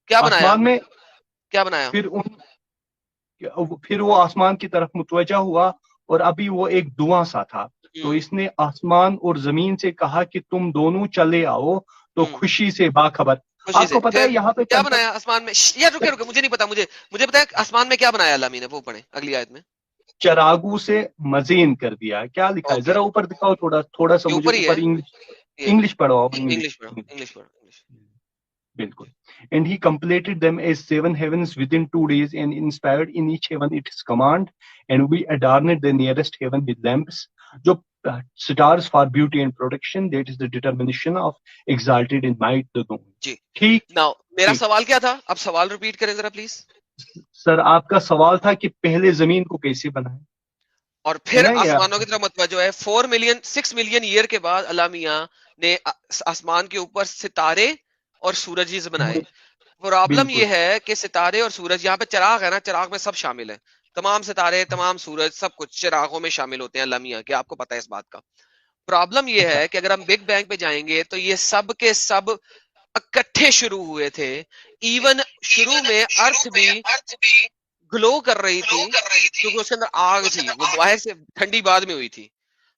Speaker 2: کیا بنایا؟
Speaker 3: آسمان میں
Speaker 2: کیا بنایا؟
Speaker 3: پھر وہ آسمان کی طرف متوجہ ہوا اور ابھی وہ ایک دعا سا تھا. تو اس نے آسمان اور زمین سے کہا کہ تم دونوں چلے آؤ تو خوشی سے باخبر.
Speaker 2: خوشی
Speaker 3: آپ
Speaker 2: سے
Speaker 3: کو پتا ہے
Speaker 2: پھر
Speaker 3: یہاں پہ
Speaker 2: کیا بنایا آسمان میں؟ یار رکے مجھے نہیں پتا. مجھے پتا ہے آسمان میں کیا بنایا اللہ نے. وہ پڑھیں اگلی آیت میں.
Speaker 3: چراغوں سے مزین کر دیا. کیا لکھا ہے
Speaker 2: اوکے،
Speaker 3: ذرا اوپر دکھاؤ تھوڑا سا
Speaker 2: یہ
Speaker 3: مجھے
Speaker 2: اوپر ہی ہے.
Speaker 3: اوپر انگلش پڑھو.
Speaker 2: انگلش پڑھو، انگلش پڑھو، انگلش.
Speaker 3: بالکل. And he completed them as 7 heavens within 2 days and inspired in each heaven its command and we adorned the nearest heaven with lamps. جو stars for beauty and protection, that is the determination of exalted in might the dawn.
Speaker 2: جی
Speaker 3: ٹھیک
Speaker 2: ناؤ میرا
Speaker 3: ٹھیک.
Speaker 2: سوال کیا تھا؟ اب سوال ریپیٹ کریں ذرا پلیز.
Speaker 3: سر آپ کا سوال تھا کہ پہلے زمین کو کیسے بنائیں
Speaker 2: اور پھر
Speaker 3: ہے نا یہ
Speaker 2: آسمانوں کی طرف متوجہ ہے. 6 ملین ایئر کے بعد اللہ میاں نے آسمان کے اوپر ستارے اور سورجز بنائے. پرابلم
Speaker 3: بالکل.
Speaker 2: یہ ہے کہ ستارے اور سورج، یہاں پہ چراغ ہے نا، چراغ میں سب شامل ہیں، تمام ستارے، تمام سورج، سب کچھ چراغوں میں شامل ہوتے ہیں اللہ میاں کے، آپ کو پتہ ہے اس بات کا. پرابلم یہ
Speaker 3: اچھا
Speaker 2: ہے کہ اگر ہم بگ بینگ پہ جائیں گے تو یہ سب کے سب اکٹھے شروع ہوئے تھے. ایون شروع میں ارتھ بھی گلو کر رہی تھی کیونکہ اس کے اندر آگ تھی، وہ باہر سے ٹھنڈی بعد میں ہوئی تھی.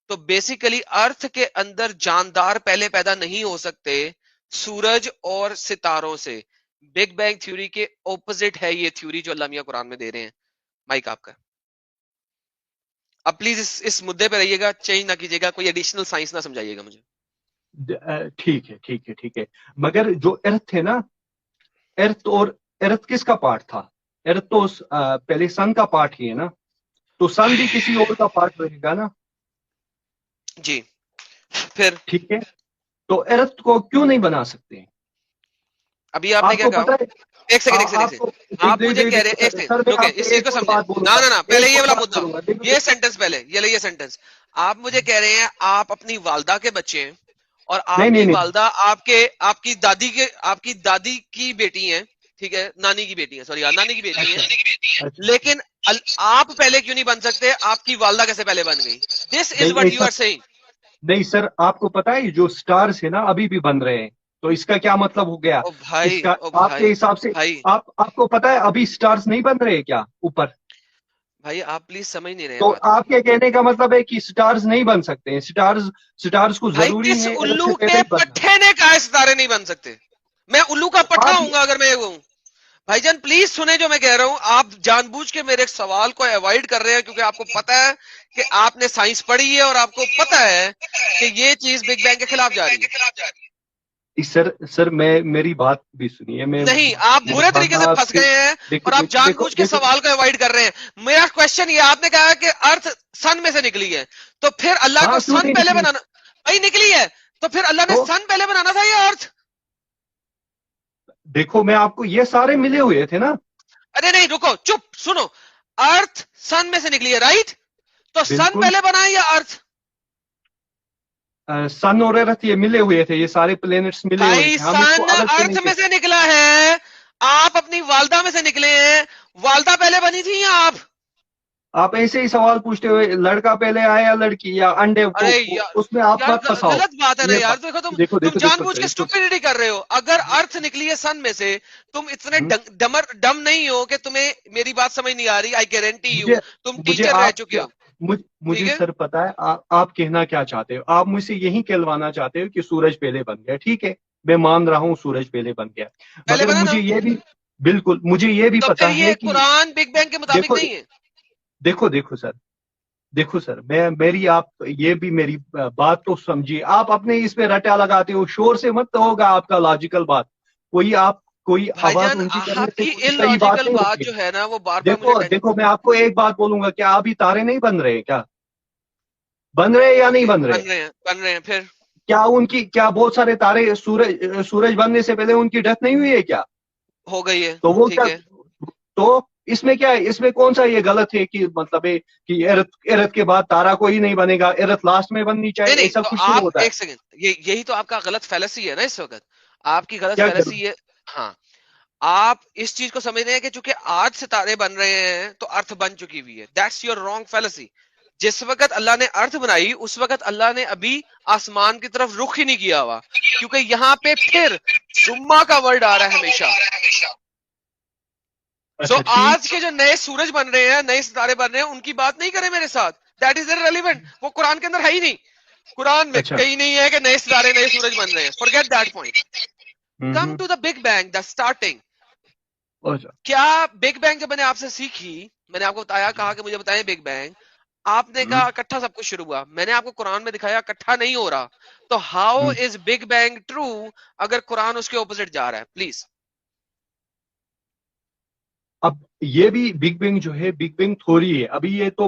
Speaker 2: تو بیسیکلی ارتھ کے اندر جاندار پہلے پیدا نہیں ہو سکتے سورج اور ستاروں سے. بگ بینگ تھیوری کے اپوزٹ ہے یہ تھیوری جو اللہ میاں قرآن میں دے رہے ہیں. مائک آپ کا. اب پلیز اس مدے پہ رہیے گا، چینج نہ کیجیے گا، کوئی ایڈیشنل سائنس نہ سمجھائیے گا مجھے.
Speaker 3: ٹھیک ہے ٹھیک ہے ٹھیک ہے. مگر جو ارتھ ہے نا، ارتھ کس کا پارٹ تھا؟ ارتھ تو پہلے سن کا پارٹ ہی ہے نا، تو سن بھی کسی اور کا پارٹ رہے گا نا.
Speaker 2: جی پھر
Speaker 3: ٹھیک ہے، تو ارتھ کو کیوں نہیں بنا سکتے؟
Speaker 2: ابھی آپ نے کیا
Speaker 3: کو
Speaker 2: کہا؟
Speaker 3: پتا ہے
Speaker 2: ایک سیکنڈ آپ مجھے کہہ رہے ہیں،
Speaker 3: سر میں
Speaker 2: رکیں
Speaker 3: آپ کو
Speaker 2: اس چیز
Speaker 3: ایک
Speaker 2: کو
Speaker 3: اور
Speaker 2: سمجھیں.
Speaker 3: بات بولوں
Speaker 2: نہ
Speaker 3: گا،
Speaker 2: نہ نہ پہلے
Speaker 3: ایک
Speaker 2: یہ
Speaker 3: اور
Speaker 2: والا
Speaker 3: بات
Speaker 2: مدعا،
Speaker 3: بولوں گا. دیکھو
Speaker 2: یہ سینٹنس پہلے یہ لئے سینٹنس. آپ مجھے کہہ رہے ہیں آپ اپنی والدہ کے بچے ہیں اور آپ
Speaker 3: نہیں
Speaker 2: کی
Speaker 3: نہیں
Speaker 2: والدہ آپ کی دادی کی بیٹی ہیں، ٹھیک ہے، نانی کی بیٹی ہیں، سوری نانی کی بیٹی ہیں،
Speaker 3: اچھا.
Speaker 2: لیکن آپ پہلے کیوں نہیں بن سکتے؟ آپ کی والدہ کیسے پہلے بن گئی؟ دس از
Speaker 3: نہیں
Speaker 2: وٹ یو
Speaker 3: ایسا
Speaker 2: آر سیئنگ.
Speaker 3: نہیں سر، آپ کو پتا ہے جو سٹارز ہے نا ابھی بھی بن رہے ہیں، تو اس کا کیا مطلب ہو گیا؟
Speaker 2: او
Speaker 3: اس
Speaker 2: بھائی
Speaker 3: کا
Speaker 2: او
Speaker 3: آپ کے حساب سے
Speaker 2: بھائی
Speaker 3: آپ کو پتا ہے ابھی سٹارز نہیں بن رہے کیا اوپر؟
Speaker 2: بھائی آپ پلیز سمجھ نہیں رہے
Speaker 3: تو
Speaker 2: بات کو.
Speaker 3: آپ کے کہنے کا مطلب ہے کہ سٹارز نہیں بن سکتے ہیں؟ سٹارز کو
Speaker 2: بھائی
Speaker 3: ضروری
Speaker 2: کس
Speaker 3: ہے ارتھ
Speaker 2: الو
Speaker 3: سے پہلے
Speaker 2: کے
Speaker 3: ہی بننا.
Speaker 2: پٹھے نے کہا ستارے نہیں بن سکتے؟ میں الو کا
Speaker 3: تو
Speaker 2: پٹھا
Speaker 3: آپ
Speaker 2: ہوں گا اگر میں یہ ہوں. بھائی جان پلیز سنیں جو میں کہہ رہا ہوں. آپ جان بوجھ کے میرے سوال کو اوائڈ کر رہے ہیں کیونکہ آپ کو پتا ہے کہ آپ نے سائنس پڑھی ہے اور آپ کو پتا ہے کہ یہ چیز بگ بینگ کے خلاف جا رہی ہے.
Speaker 3: سر میری بات بھی سنیے.
Speaker 2: نہیں، آپ برے طریقے سے پھنس گئے ہیں اور آپ جان بوجھ کے سوال کو اوائڈ کر رہے ہیں. میرا کوشچن یہ، آپ نے کہا کہ ارتھ سن میں سے نکلی ہے، تو پھر اللہ
Speaker 3: ہاں
Speaker 2: کو
Speaker 3: کیوں
Speaker 2: سن
Speaker 3: نہیں
Speaker 2: پہلے
Speaker 3: نکلی؟
Speaker 2: بنانا. بھائی نکلی ہے تو پھر اللہ نے
Speaker 3: تو
Speaker 2: سن پہلے بنانا تھا یا ارتھ؟
Speaker 3: دیکھو میں آپ کو یہ سارے ملے ہوئے تھے نا.
Speaker 2: ارے نہیں رکو، چپ سنو. ارتھ سن میں سے نکلی ہے، رائٹ؟ تو سن
Speaker 3: بالکل.
Speaker 2: پہلے بنا ہے یا ارتھ؟
Speaker 3: سن اور ارتھ یہ ملے ہوئے تھے، یہ سارے پلینٹس ملے ہوئے
Speaker 2: بھائی
Speaker 3: تھے، ہم اس کو
Speaker 2: سن
Speaker 3: الگ سے
Speaker 2: ارتھ
Speaker 3: نہیں
Speaker 2: میں
Speaker 3: کہتے.
Speaker 2: سے نکلا ہے، آپ اپنی والدہ میں سے نکلے ہیں. والدہ پہلے بنی تھی یا آپ؟
Speaker 3: آپ ایسے ہی سوال پوچھتے ہوئے لڑکا پہلے آیا یا لڑکی یا انڈے کو،
Speaker 2: ارے یار
Speaker 3: اس میں آپ
Speaker 2: یار
Speaker 3: مت پھنساؤ.
Speaker 2: غلط بات ہے نا
Speaker 3: یہ
Speaker 2: یار.
Speaker 3: بات
Speaker 2: دیکھو
Speaker 3: دیکھو
Speaker 2: تم
Speaker 3: دیکھو
Speaker 2: جان
Speaker 3: دیکھو
Speaker 2: بوجھ کے
Speaker 3: دیکھو
Speaker 2: اسٹوپڈیٹی کر رہے ہو. اگر ارتھ نکلی ہے سن میں سے، تم اتنے ڈم نہیں ہو کہ تمہیں میری بات سمجھ نہیں آ رہی. آئی گارنٹی یو
Speaker 3: مجھے
Speaker 2: تم
Speaker 3: مجھے
Speaker 2: ٹیچر رہ
Speaker 3: آپ
Speaker 2: چکے ہو. ٹھیک
Speaker 3: مجھے
Speaker 2: ہے،
Speaker 3: سر پتا ہے آپ کہنا کیا چاہتے ہو. آپ مجھ سے یہی کہلوانا چاہتے ہو کہ سورج پہلے بن گیا. ٹھیک ہے، میں مان رہا ہوں سورج پہلے بن گیا،
Speaker 2: پہلے
Speaker 3: مگر
Speaker 2: بنا نا.
Speaker 3: مجھے یہ بھی بالکل مجھے یہ بھی
Speaker 2: تو پھر
Speaker 3: پتا
Speaker 2: یہ
Speaker 3: ہے کہ
Speaker 2: قرآن بگ بینگ کے مطابق
Speaker 3: دیکھو
Speaker 2: نہیں ہے.
Speaker 3: دیکھو سر میری آپ یہ بھی میری بات تو سمجھیے. آپ اپنے اس پہ رٹا لگاتے ہو، شور سے مت ہوگا آپ کا لاجیکل بات. کوئی
Speaker 2: بھائی
Speaker 3: آواز
Speaker 2: جان
Speaker 3: اونچی کرنے
Speaker 2: آپ
Speaker 3: سے
Speaker 2: کی
Speaker 3: کوئی
Speaker 2: ان
Speaker 3: صحیح بات
Speaker 2: لاجیکل
Speaker 3: نہیں
Speaker 2: بات
Speaker 3: ہوتی ہے.
Speaker 2: جو ہے نا وہ بار بار مجھے
Speaker 3: دیکھو میں آپ کو ایک بات بولوں گا، کیا ابھی تارے نہیں بن رہے؟ کیا بن رہے یا نہیں بن رہے؟
Speaker 2: بن رہے ہیں. پھر
Speaker 3: کیا بہت سارے تارے سورج بننے سے پہلے ان کی ڈیتھ نہیں ہوئی ہے کیا؟
Speaker 2: ہو گئی ہے.
Speaker 3: تو وہ
Speaker 2: ٹھیک
Speaker 3: کیا،
Speaker 2: ہے،
Speaker 3: تو اس میں کیا ہے؟ اس میں کون سا یہ غلط ہے کہ مطلب ہے کہ ارتھ کے بعد تارا کوئی نہیں بنے گا، ارتھ لاسٹ میں بننی چاہیے؟
Speaker 2: نہیں
Speaker 3: ایسا
Speaker 2: تو
Speaker 3: کچھ نہیں
Speaker 2: آپ
Speaker 3: ہوتا ہے.
Speaker 2: ایک سیکنڈ، یہی تو آپ کا غلط فیلسی ہے نا اس وقت. آپ کی غلط
Speaker 3: کیا کروں؟
Speaker 2: فیلسی ہے. ہاں، آپ اس چیز کو سمجھ رہے ہیں کہ چونکہ آج ستارے بن رہے ہیں تو ارتھ بن چکی ہوئی ہے. That's your wrong fallacy. جس وقت اللہ نے ارتھ بنائی اس وقت اللہ نے ابھی آسمان کی طرف رخ ہی نہیں کیا ہوا، کیونکہ یہاں پہ پھر سما کا ورڈ آ رہا ہے ہمیشہ. سو
Speaker 3: اچھا ٹھیک.
Speaker 2: آج کے جو نئے سورج بن رہے ہیں، نئے ستارے بن رہے ہیں، ان کی بات نہیں کریں میرے ساتھ. That is irrelevant. وہ قرآن کے اندر ہے ہی نہیں. قرآن میں
Speaker 3: اچھا.
Speaker 2: کہیں نہیں ہے کہ نئے ستارے نئے سورج بن رہے ہیں. forget that point. Come
Speaker 3: ہوں.
Speaker 2: to the big bang, the starting.
Speaker 3: اچھا.
Speaker 2: کیا بگ بینگ جب میں نے آپ سے سیکھی، میں نے آپ کو بتایا، کہا کہ مجھے بتائیں بگ بینگ، آپ نے کہا اکٹھا سب کچھ شروع ہوا. میں نے آپ کو قرآن میں دکھایا اکٹھا نہیں ہو رہا. تو how is big being true اگر قرآن اس کے اپوزٹ جا رہا ہے؟ پلیز.
Speaker 3: اب یہ بھی بگ بینگ جو ہے بگ بینگ تھوری ہے. ابھی یہ تو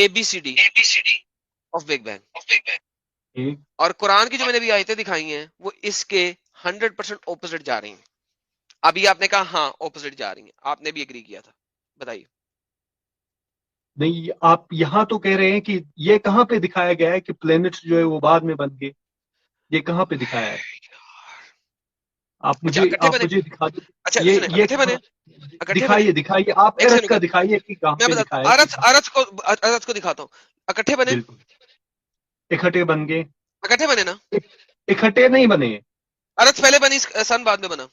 Speaker 2: ABCD of Big Bang.
Speaker 3: ٹھیک.
Speaker 2: اور قرآن کی جو میں نے بھی آیتیں دکھائی ہیں وہ اس کے 100% اپوزٹ جا رہی ہیں. ابھی آپ نے کہا ہاں اپوزٹ جا رہی ہیں, آپ نے بھی اگری کیا تھا, بتائیے.
Speaker 3: نہیں, آپ یہاں تو کہہ رہے ہیں کہ یہ کہاں پہ دکھایا گیا ہے کہ پلینٹس جو ہے وہ بعد میں بن گئے, یہ کہاں پہ دکھایا ہے؟ آپ
Speaker 2: اچھا
Speaker 3: مجھے
Speaker 2: اکٹھے بنے,
Speaker 3: دکھا دیں.
Speaker 2: اچھا
Speaker 3: یہ
Speaker 2: سنیں, اکٹھے بنے, اکٹھے بنے.
Speaker 3: دکھائیے آپ
Speaker 2: ایک
Speaker 3: ارتھ
Speaker 2: سیکنڈ
Speaker 3: کا دکھائیے کہ کہاں
Speaker 2: میں
Speaker 3: پہ
Speaker 2: بتاتا
Speaker 3: دکھایا
Speaker 2: ہوں,
Speaker 3: ہے.
Speaker 2: ارتھ کو دکھاتا ہوں. اکٹھے بنے,
Speaker 3: بالکل اکٹھے بن گئے.
Speaker 2: اکٹھے بنے نا.
Speaker 3: اکٹھے نہیں بنے.
Speaker 2: ارتھ پہلے بنی, سن بعد میں بنا.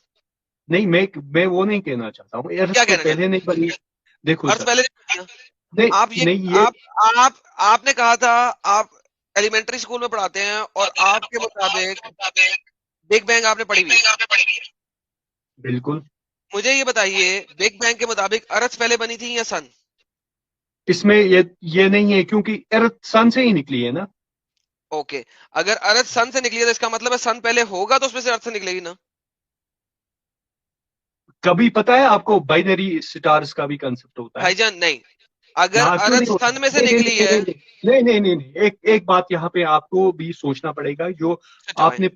Speaker 3: نہیں, میں وہ نہیں کہنا چاہتا ہوں. ارتھ
Speaker 2: کیا
Speaker 3: تو
Speaker 2: کہنا
Speaker 3: پہلے
Speaker 2: چاہتے
Speaker 3: نہیں بنی. دیکھو
Speaker 2: ہیں؟ ارتھ
Speaker 3: سر,
Speaker 2: پہلے
Speaker 3: نہیں
Speaker 2: آپ یہ
Speaker 3: نہیں, یہ
Speaker 2: آپ نے کہا تھا, آپ ایلیمنٹری اسکول میں پڑھاتے ہیں اور آپ کے مطابق بگ بینگ آپ نے پڑھی ہوئی ہے.
Speaker 3: بالکل.
Speaker 2: مجھے یہ بتائیے بگ بینگ کے مطابق ارتھ پہلے بنی تھی یا سن؟
Speaker 3: اس میں یہ نہیں ہے کیونکہ ارتھ سن سے ہی نکلی ہے نا.
Speaker 2: اوکے, اگر ارتھ سن سے نکلی ہے تو اس کا مطلب ہے سن پہلے ہوگا تو اس میں سے ارتھ سے نکلے گی نا.
Speaker 3: کبھی پتا ہے آپ کو بائنری سٹارز کا بھی کنسپٹ ہوتا ہے؟
Speaker 2: بھائی جان نہیں, اگر
Speaker 3: یہاں کیوں نہیں
Speaker 2: ارتھ
Speaker 3: ہوتا؟
Speaker 2: سن میں سے
Speaker 3: نہیں
Speaker 2: نکلی ہے.
Speaker 3: نہیں, ایک بات یہاں پہ آپ کو بھی سوچنا پڑے گا. جو آپ نے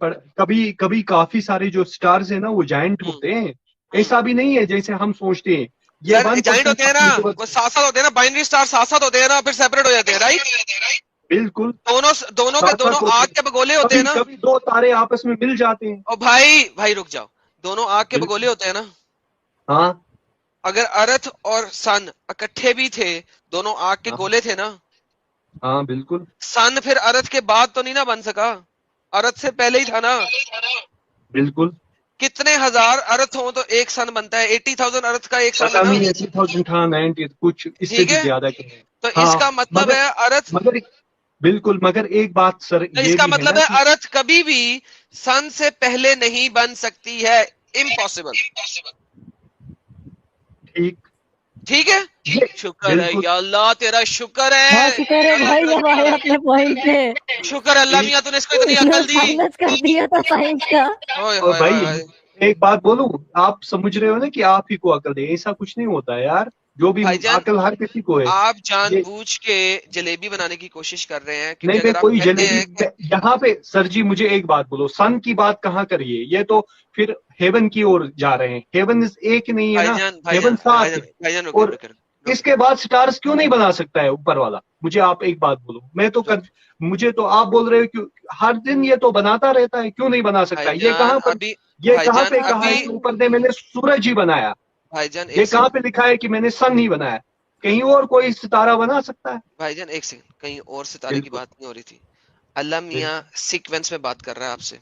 Speaker 3: کبھی کافی سارے جو سٹارز ہیں نا وہ جائنٹ ہوتے ہیں. ایسا بھی نہیں ہے جیسے ہم سوچتے ہیں. یہ
Speaker 2: سر جائنٹ
Speaker 3: 1%
Speaker 2: ہوتے ہیں نا, وہ ساتھ ساتھ ہوتے ہیں نا, بائنری اسٹار ساتھ ساتھ ہوتے ہیں نا, پھر سیپریٹ ہو جاتے ہیں, رائٹ.
Speaker 3: بالکل
Speaker 2: دونوں کے
Speaker 3: ساتھ
Speaker 2: دونوں
Speaker 3: ساتھ ہوتے
Speaker 2: آگ
Speaker 3: ہیں.
Speaker 2: کے بگولے ہوتے ہیں نا.
Speaker 3: کبھی دو تارے آپس میں مل جاتے ہیں.
Speaker 2: اور بھائی رک جاؤ, دونوں آگ کے
Speaker 3: بالکل.
Speaker 2: بگولے ہوتے ہیں نا.
Speaker 3: ہاں
Speaker 2: اگر ارتھ اور سن اکٹھے بھی تھے, دونوں آگ کے
Speaker 3: ہاں
Speaker 2: گولے تھے نا.
Speaker 3: ہاں بالکل.
Speaker 2: سن پھر ارتھ کے بعد تو نہیں نا بن سکا, ارتھ سے پہلے ہی تھا نا.
Speaker 3: بالکل
Speaker 2: کتنے ہزار ارتھ ہوں تو ایک سن بنتا ہے, 80,000 ارتھ کا ایک سن ہے
Speaker 3: پتا
Speaker 2: نا.
Speaker 3: نہیں 80,000 تھا 90 کچھ اس سے
Speaker 2: ٹھیک
Speaker 3: بھی
Speaker 2: ہے,
Speaker 3: زیادہ کہ
Speaker 2: تو اس
Speaker 3: ہاں.
Speaker 2: کا مطلب ہے ارتھ,
Speaker 3: مگر بالکل, مگر ایک بات سر
Speaker 2: اس
Speaker 3: یہ
Speaker 2: کا
Speaker 3: بھی ہے
Speaker 2: مطلب
Speaker 3: نا
Speaker 2: ہے
Speaker 3: کہ
Speaker 2: ارتھ کبھی بھی سن سے پہلے نہیں بن سکتی ہے, امپاسبل.
Speaker 3: ٹھیک.
Speaker 2: ٹھیک ہے, شکر ہے
Speaker 3: بالکل
Speaker 2: یا اللہ تیرا شکر
Speaker 4: ہاں
Speaker 2: ہے.
Speaker 4: شکر ہے بھائی, جب آئے اپنے پوائنٹ پہ.
Speaker 2: شکر ہے اللہ میاں تو نے اس کو اتنی
Speaker 4: اس نے
Speaker 2: عقل دی.
Speaker 4: سائنس کر دیا تھا, سائنس کا.
Speaker 2: اوئے
Speaker 3: اور
Speaker 2: ہوئے
Speaker 3: بھائی
Speaker 2: ہوئے ہوئے.
Speaker 3: ایک بات بولوں, آپ سمجھ رہے ہو نا کہ آپ ہی کو عقل دے, ایسا کچھ نہیں ہوتا ہے یار. جو بھی
Speaker 2: بھائی جان
Speaker 3: عقل ہر کسی کو ہے.
Speaker 2: آپ جان
Speaker 3: یہ
Speaker 2: بوجھ کے جلیبی بنانے کی کوشش کر رہے ہیں, کیونکہ
Speaker 3: نہیں, میں
Speaker 2: اگر آپ
Speaker 3: کوئی
Speaker 2: کہتے
Speaker 3: جلیبی
Speaker 2: ہیں کہ
Speaker 3: یہاں پہ سر جی مجھے ایک بات بولو, سن کی بات کہاں کریے, یہ تو پھر ہیون کی اور جا رہے ہیں. ہیون ایک ہی نہیں ہے نا, ہیون سات ہے.
Speaker 2: بھائی جان
Speaker 3: اور
Speaker 2: رکے
Speaker 3: اس کے بعد سٹارز کیوں نہیں بنا سکتا ہے اوپر والا؟ مجھے آپ ایک بات بولو. مجھے تو آپ بول رہے ہو کہ ہر دن یہ تو بناتا رہتا ہے, کیوں نہیں بنا سکتا؟
Speaker 2: بھائی
Speaker 3: یہ
Speaker 2: جان
Speaker 3: کہاں پر,
Speaker 2: ابھی
Speaker 3: یہ
Speaker 2: بھائی
Speaker 3: کہاں
Speaker 2: جان
Speaker 3: پہ کہا ہے
Speaker 2: ابھی
Speaker 3: کہ اوپر نے میں نے سورج ہی بنایا؟
Speaker 2: بھائی جان
Speaker 3: یہ
Speaker 2: ایک
Speaker 3: کہاں
Speaker 2: سیکنڈ,
Speaker 3: پہ لکھا ہے کہ میں نے سن ہی بنایا؟ کہیں اور کوئی ستارہ بنا سکتا ہے؟
Speaker 2: بھائی جان ایک سیکنڈ, کہیں اور ستارے کی
Speaker 3: بالکل
Speaker 2: بات نہیں ہو رہی تھی. اللہ میاں
Speaker 3: بالکل
Speaker 2: سیکوینس میں بات کر رہا ہے آپ سے.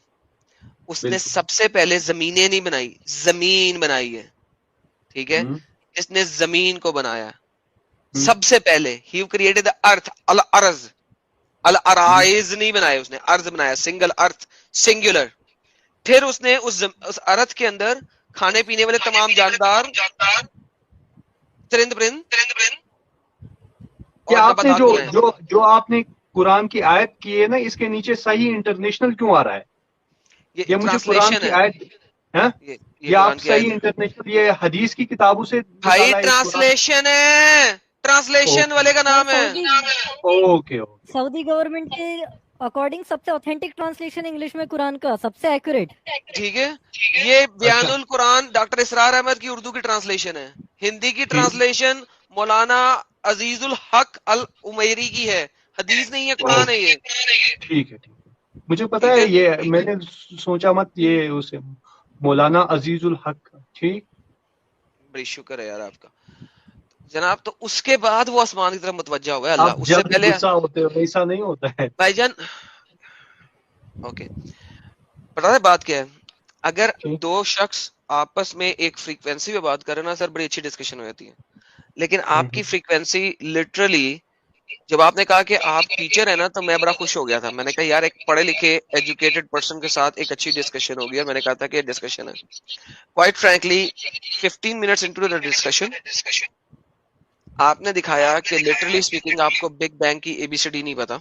Speaker 2: اس نے
Speaker 3: بالکل.
Speaker 2: سب سے پہلے زمینیں نہیں بنائی, زمین بنائی ہے. ٹھیک ہے,
Speaker 3: ہوں،
Speaker 2: اس نے زمین کو بنایا
Speaker 3: ہوں،
Speaker 2: سب سے پہلے. ہی کریٹڈ دا ارتھ, الارض,
Speaker 3: ہوں.
Speaker 2: الارائز نہیں بنایا اس نے, ارض بنایا, سنگل ارتھ, سنگولر. پھر اس نے اس ارتھ کے اندر کھانے پینے والے تمام جاندار, چرند پرند
Speaker 3: کہ
Speaker 2: اور
Speaker 3: آپ نے
Speaker 2: نباتات بنائے.
Speaker 3: جو آپ نے قرآن کی آیت کی ہے نا, اس کے نیچے صحیح انٹرنیشنل کیوں آ رہا ہے؟
Speaker 2: یہ
Speaker 3: یہ مجھے قرآن
Speaker 2: ٹرانسلیشن
Speaker 3: کی
Speaker 2: ہے,
Speaker 3: آیت, ہاں
Speaker 2: یہ
Speaker 3: یہ
Speaker 2: قرآن
Speaker 3: آپ
Speaker 2: کی آیت
Speaker 3: صحیح
Speaker 2: ہے.
Speaker 3: انٹرنیشنل, یہ حدیث کی کتابوں سے
Speaker 2: بھائی
Speaker 3: نکالا ہے قرآن؟
Speaker 2: ٹرانسلیشن ہے, ٹرانسلیشن والے کا
Speaker 4: سر
Speaker 2: نام ہے.
Speaker 3: اوکے.
Speaker 4: سعودی گورنمنٹ کے اکارڈنگ سب سے اوتھینٹک ٹرانسلیشن انگلش میں قرآن کا, سب سے ایکوریٹ.
Speaker 2: ٹھیک ہے, یہ
Speaker 3: اچھا
Speaker 2: بیان القرآن ڈاکٹر اسرار احمد کی اردو کی ٹرانسلیشن ہے. ہندی کی
Speaker 3: ٹھیک
Speaker 2: ٹرانسلیشن مولانا عزیز الحق العمیری کی ہے. حدیث نہیں ہے, قرآن ہے یہ.
Speaker 3: ٹھیک ہے. مجھے پتا
Speaker 2: ٹھیک
Speaker 3: ہے,
Speaker 2: ہے,
Speaker 3: یہ میں نے سوچا مت یہ اسے مولانا عزیز الحق. ٹھیک,
Speaker 2: بڑی شکر ہے یار آپ کا جناب. تو اس کے بعد وہ آسمان کی طرف متوجہ ہوا ہے
Speaker 3: آپ
Speaker 2: اللہ, اس سے
Speaker 3: جب بھی
Speaker 2: پہلے.
Speaker 3: غصہ ہوتے ہو ایسا نہیں ہوتا ہے.
Speaker 2: بھائی جان اوکے, پتا ہے بات کیا ہے, اگر
Speaker 3: ٹھیک.
Speaker 2: دو شخص آپس میں ایک فریکوینسی پہ بات کرے نا سر, بڑی اچھی ڈسکشن ہو جاتی ہے. لیکن آپ کی فریکوینسی لٹرلی, جب آپ نے کہا کہ آپ ٹیچر ہیں نا, تو میں بڑا خوش ہو گیا تھا. میں نے کہا یار ایک پڑھے لکھے ایجوکیٹڈ پرسن کے ساتھ ایک اچھی ڈسکشن ہوگی, اور میں نے کہا تھا کہ یہ ڈسکشن ہے. Quite frankly 15 minutes into the discussion آپ نے دکھایا کہ لٹرلی اسپیکنگ آپ کو بگ بینگ کی ABCD نہیں پتا,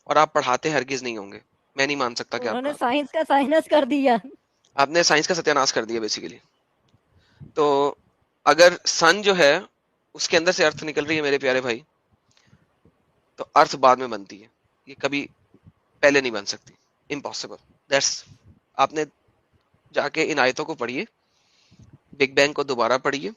Speaker 2: اور آپ پڑھاتے ہرگز نہیں ہوں گے. میں نہیں مان سکتا کہ
Speaker 4: انہوں
Speaker 2: آپ
Speaker 4: نے
Speaker 2: کا,
Speaker 4: سائنس کا سائنس کر دیا.
Speaker 2: آپ نے سائنس کا ستیاناش کر دیا بیسیکلی. تو اگر سن جو ہے اس کے اندر سے ارتھ نکل رہی ہے میرے پیارے بھائی, تو ارتھ بعد میں بنتی ہے, یہ کبھی پہلے نہیں بن سکتی, امپاسبل. دیٹس, آپ نے جا کے ان آیتوں کو پڑھیے, بگ بینگ کو دوبارہ پڑھیے,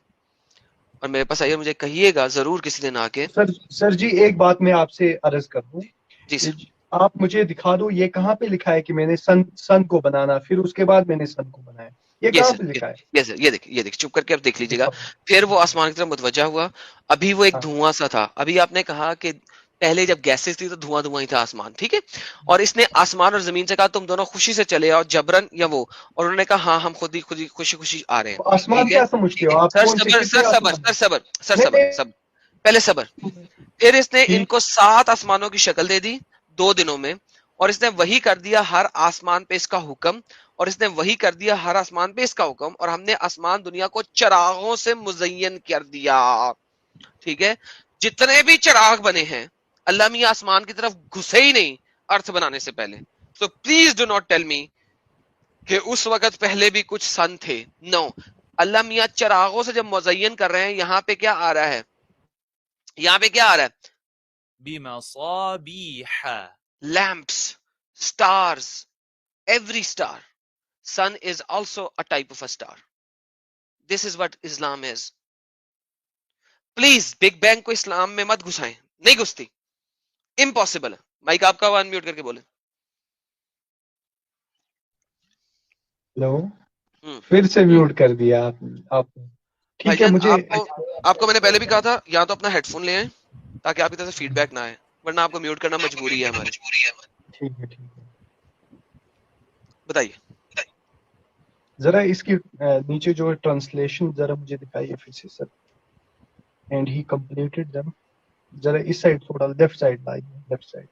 Speaker 2: اور میرے پاس آئیے, مجھے کہیے گا ضرور کسی دن آ کے.
Speaker 3: سر جی ایک بات میں آپ سے عرض کر دوں,
Speaker 2: جی سر.
Speaker 3: آپ مجھے دکھا دو یہ کہاں پہ لکھا ہے کہ میں نے سن کو بنانا پھر اس کے بعد میں نے سن کو بنایا, یہ کہاں پہ لکھا ہے؟
Speaker 2: یہ سر, یہ دیکھ چپ کر کے اب دیکھ لیجیے گا. پھر وہ آسمان کی طرف متوجہ ہوا, ابھی وہ ایک دھواں سا تھا. ابھی آپ نے کہا کہ پہلے جب گیسز تھی تو دھواں دھواں ہی تھا آسمان, ٹھیک ہے, اور اس نے آسمان اور زمین سے کہا تم دونوں خوشی سے چلے آؤ, جبرن یا وہ, اور انہوں نے کہا ہاں ہم خود ہی خوشی خوشی آ رہے ہیں.
Speaker 3: آسمان
Speaker 2: ٹھیک ہے
Speaker 3: کیا سمجھتے ہو آپ؟
Speaker 2: سر,
Speaker 3: کون سے
Speaker 2: صبر
Speaker 3: کتنے
Speaker 2: سر, صبر
Speaker 3: آسمان؟
Speaker 2: سر, صبر سر, صبر, پہلے صبر. پھر اس نے ان کو 7 آسمانوں کی شکل دے دی 2 دنوں میں, اور اس نے وہی کر دیا ہر آسمان پہ اس کا حکم, اور اس نے وہی کر دیا ہر آسمان پہ اس کا حکم, اور ہم نے آسمان دنیا کو چراغوں سے مزین کر دیا. ٹھیک ہے, جتنے بھی چراغ بنے ہیں اللہ میاں آسمان کی طرف گھسے ہی نہیں ارتھ بنانے سے پہلے. So please do not tell me کہ اس وقت پہلے بھی کچھ سن تھے. نو, اللہ میاں چراغوں سے جب مزین کر رہے ہیں, یہاں پہ کیا آ رہا ہے, یہاں پہ کیا آ رہا ہے,
Speaker 5: بمصابيح.
Speaker 2: Lamps, stars, every star. Sun is also a type of a star. This is what Islam is. Please big bang کو اسلام میں مت گھسائیں, نہیں گھستی, امپاسبل ہے. مائک آپ کا ون میوٹ کر کے بولیں.
Speaker 3: ہلو, پھر سے میوٹ کر دیا آپ نے.
Speaker 2: بھائی
Speaker 3: ٹھیک ہے,
Speaker 2: جان,
Speaker 3: مجھے
Speaker 2: آپ کو میں نے پہلے بھی کہا تھا, یا تو اپنا ہیڈ فون لے آئیں تاکہ آپ کی طرف سے فیڈ بیک نہ آئے, ورنہ آپ کو میوٹ کرنا مجبوری ہے ہماری.
Speaker 3: ٹھیک ہے
Speaker 2: بتائیے.
Speaker 3: ذرا اس کی نیچے جو ٹرانسلیشن ذرا مجھے دکھائیے پھر سے سر. اینڈ ہی کمپلیٹڈ دم, ذرا اس سائڈ تھوڑا لیفٹ سائڈ لائیے, لیفٹ سائڈ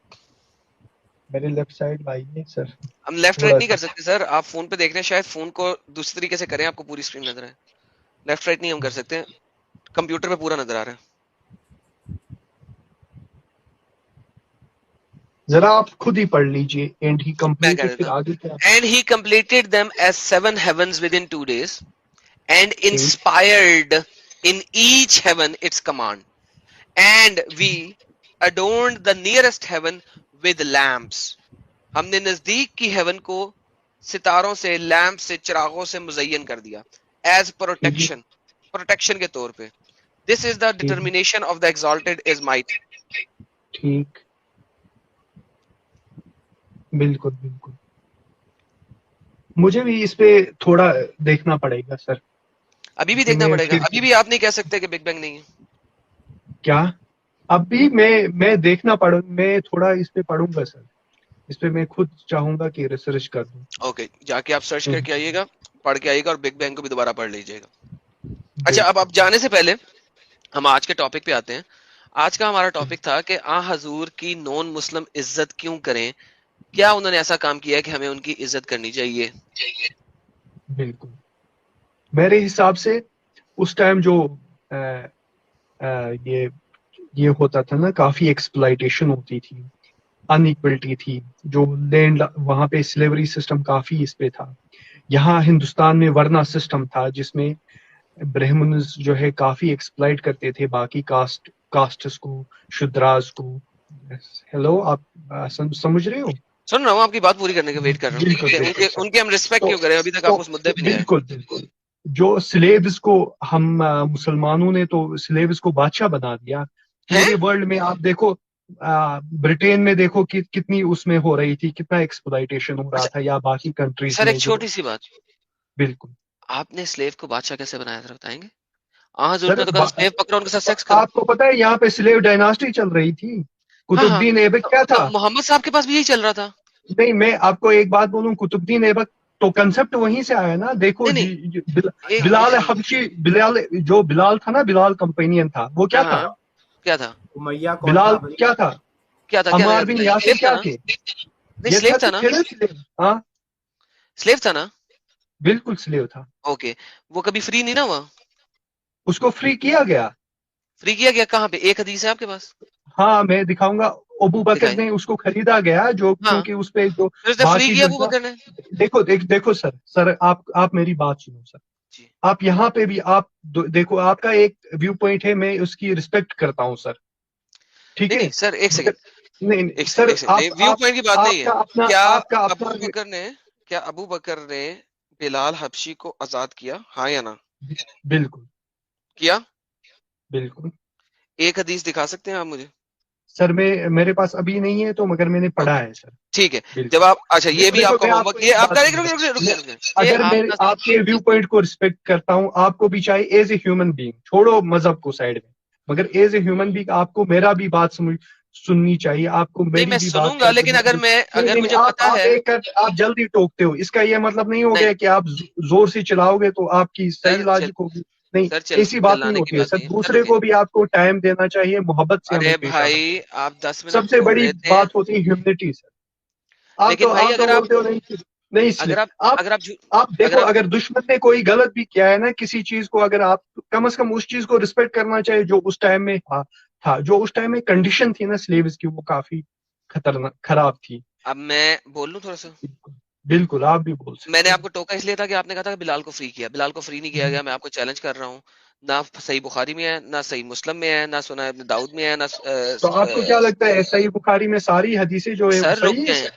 Speaker 3: میرے لیفٹ سائڈ لائیے سر.
Speaker 2: ہم لیفٹ رائٹ نہیں کر سکتے سر, آپ فون پہ دیکھ رہے ہیں, شاید فون کو دوسری طریقے سے کریں, آپ کو پوری اسکرین نظر ہے. لیفٹ رائٹ نہیں ہم کر سکتے, کمپیوٹر پہ پورا نظر آ رہا ہے.
Speaker 3: ذرا آپ خود ہی پڑھ لیجئے. اینڈ ہی
Speaker 2: میں کہہ
Speaker 3: کمپلیٹڈ,
Speaker 2: دیتا
Speaker 3: پھر
Speaker 2: ہوں,
Speaker 3: آگے کیا؟
Speaker 2: And he completed them as 7 heavens within 2 days and inspired in each heaven its command, and we adorned the nearest heaven with lamps. ہم نے نزدیک کی ہیون کو ستاروں سے, لیمپ سے, چراغوں سے مزین کر دیا ایز پروٹیکشن کے طور پہ. This is the determination of the exalted is might.
Speaker 3: ٹھیک, بالکل بالکل. مجھے بھی اس پہ تھوڑا دیکھنا پڑے گا سر.
Speaker 2: ابھی بھی دیکھنا پڑے گا, ابھی بھی آپ نہیں کہہ سکتے کہ بگ بینگ نہیں ہے.
Speaker 3: کیا اب بھی میں دیکھنا پڑوں, میں تھوڑا اس پہ پڑھوں گا سر. اس پہ میں خود چاہوں گا کہ ریسرچ کر دوں.
Speaker 2: اوکے, جا کے آپ سرچ کر کے آئیے گا, پڑھ کے آئیے گا, اور بگ بینگ کو بھی دوبارہ پڑھ لیجیے گا. اچھا, اب آپ جانے سے پہلے ہم آج کے ٹاپک پہ آتے ہیں. آج کا ہمارا ٹاپک تھا کہ حضور کی نون مسلم عزت کیوں کریں, کیا انہوں نے ایسا کام کیا ہے کہ ہمیں ان کی عزت کرنی چاہیے.
Speaker 3: بالکل, میرے حساب سے اس ٹائم جو یہ ہوتا تھا نا, کافی ایکسپلائٹیشن ہوتی تھی, ان ایکوالٹی تھی, جو لینڈ وہاں پہ سلیوری سسٹم کافی اس پہ تھا. یہاں ہندوستان میں ورنا سسٹم تھا جس میں برہمنز جو ہے کافی ایکسپلائٹ کرتے تھے باقی کاسٹس کو, شودراز کو. ہیلو, آپ سمجھ رہے ہو؟
Speaker 2: سن رہا ہوں, آپ کی بات پوری کرنے کا ویٹ کر رہا ہوں. ان کے ہم ریسپیکٹ کیوں کریں, ابھی تک آپ اس مدعے پہ نہیں آئے.
Speaker 3: بالکل بالکل. جو سلیبس کو ہم مسلمانوں نے تو سلیبس کو بادشاہ بنا دیا پورے ورلڈ میں. آپ دیکھو برٹین میں دیکھو کہ کتنی اس میں ہو رہی تھی, کتنا ایکسپلائٹیشن ہو رہا تھا, یا باقی کنٹریز
Speaker 2: سر
Speaker 3: میں.
Speaker 2: ایک چھوٹی سی بات,
Speaker 3: بالکل,
Speaker 2: آپ نے سلیو کو بادشاہ کیسے بنایا تھا بتائیں گے. حضور نے تو کہا سلیو پکڑو, ان کے ساتھ سیکس کرو.
Speaker 3: آپ کو پتا ہے یہاں پہ سلیو ڈائناسٹی چل رہی تھی. قطب الدین ایبک کیا تھا,
Speaker 2: محمد صاحب کے پاس بھی یہی چل رہا تھا.
Speaker 3: نہیں میں آپ کو ایک بات بولوں, قطب الدین ایبک تو کنسپٹ وہیں سے آیا نا. دیکھو بلال حبشی, جو بلال تھا نا, بلال کمپینین تھا, وہ کیا تھا,
Speaker 2: کیا تھا,
Speaker 1: امیہ کون
Speaker 3: بلال
Speaker 1: تھا؟
Speaker 3: کیا تھا, عمار بن یاسر کیا تھے,
Speaker 2: نہیں سلیو تھا نا,
Speaker 3: ہاں
Speaker 2: سلیو تھا نا,
Speaker 3: بالکل سلیو تھا.
Speaker 2: اوکے, وہ کبھی فری نہیں نا ہوا,
Speaker 3: اس کو فری کیا گیا.
Speaker 2: فری کیا گیا کہاں پہ, ایک حدیث ہے آپ کے پاس؟
Speaker 3: ہاں میں دکھاؤں گا. ابو بکر نے اس کو خریدا گیا, جو کیونکہ اس پہ جو
Speaker 2: فری کیا ابو بکر نے.
Speaker 3: دیکھو سر آپ میری بات سنو سر. آپ یہاں پہ بھی آپ دیکھو, آپ کا ایک ویو پوائنٹ ہے, میں اس کی رسپیکٹ کرتا ہوں سر. ٹھیک ہے
Speaker 2: نہیں سر ایک سیکنڈ
Speaker 3: نہیں سر
Speaker 2: ویو پوائنٹ کی بات نہیں ہے. کیا
Speaker 3: آپ کا
Speaker 2: ابو بکر نے بلال حبشی کو آزاد کیا ہاں یا نہ؟
Speaker 3: بالکل
Speaker 2: کیا.
Speaker 3: بالکل.
Speaker 2: ایک حدیث دکھا سکتے ہیں آپ مجھے؟
Speaker 3: سر میرے پاس ابھی نہیں ہے تو مگر میں نے پڑھا ہے سر.
Speaker 2: ٹھیک ہے.
Speaker 3: بالکل.
Speaker 2: جب آپ اچھا یہ بھی آپ کا
Speaker 3: میں
Speaker 2: ہوم ورک، یہ آپ کا
Speaker 3: اگر میں آپ کے ویو پوائنٹ کو رسپیکٹ کرتا ہوں، آپ کو بھی چاہیے ایز اے ہیومن بینگ، چھوڑو مذہب کو سائڈ میں، مگر ایز اے ہیومن بینگ آپ کو میرا بھی بات سننی چاہیے، آپ کو میری
Speaker 2: میں
Speaker 3: بھی
Speaker 2: سنوں
Speaker 3: بات
Speaker 2: گا، لیکن اگر مجھے پتا ہے
Speaker 3: آپ جلدی ٹوکتے ہو، اس کا یہ مطلب نہیں ہو گیا کہ آپ زور سے چلاؤ گے تو آپ کی صحیح لاجک ہوگی. نہیں، ایسی بات نہیں ہوتی ہے سر. دوسرے کو بھی آپ کو ٹائم دینا چاہیے، محبت سے ہمیں
Speaker 2: ارے
Speaker 3: پیش آنا.
Speaker 2: بھائی آپ 10 منٹ
Speaker 3: سب سے
Speaker 2: بول
Speaker 3: بڑی
Speaker 2: رہے تھے،
Speaker 3: بات ہوتی ہے ہیومنٹی سر. آپ
Speaker 2: لیکن بھائی
Speaker 3: تو بولتے ہو نہیں اس لیے آپ دیکھو، اگر دشمن نے کوئی غلط بھی کیا ہے نا کسی چیز کو، اگر آپ کم از کم اس چیز کو رسپیکٹ کرنا چاہیے جو اس ٹائم میں تھا، جو اس ٹائم میں کنڈیشن تھی نا سلیوز کی، وہ کافی خراب تھی.
Speaker 2: اب میں بول لوں تھوڑا سا.
Speaker 3: بالکل آپ بھی بول سکتے.
Speaker 2: میں نے آپ کو ٹوکا اس لیے تھا کہ آپ نے کہا تھا کہ بلال کو فری کیا. بلال کو فری نہیں کیا گیا. میں آپ کو چیلنج کر رہا ہوں، نہ صحیح بخاری میں ہے، نہ صحیح مسلم میں ہے، نہ سنن ابن داؤد میں ہے، نہ
Speaker 3: تو آپ کو کیا لگتا ہے صحیح بخاری میں ساری حدیثیں جو ہے وہ
Speaker 2: سر رک
Speaker 3: صحیح
Speaker 2: گئے
Speaker 3: ہے؟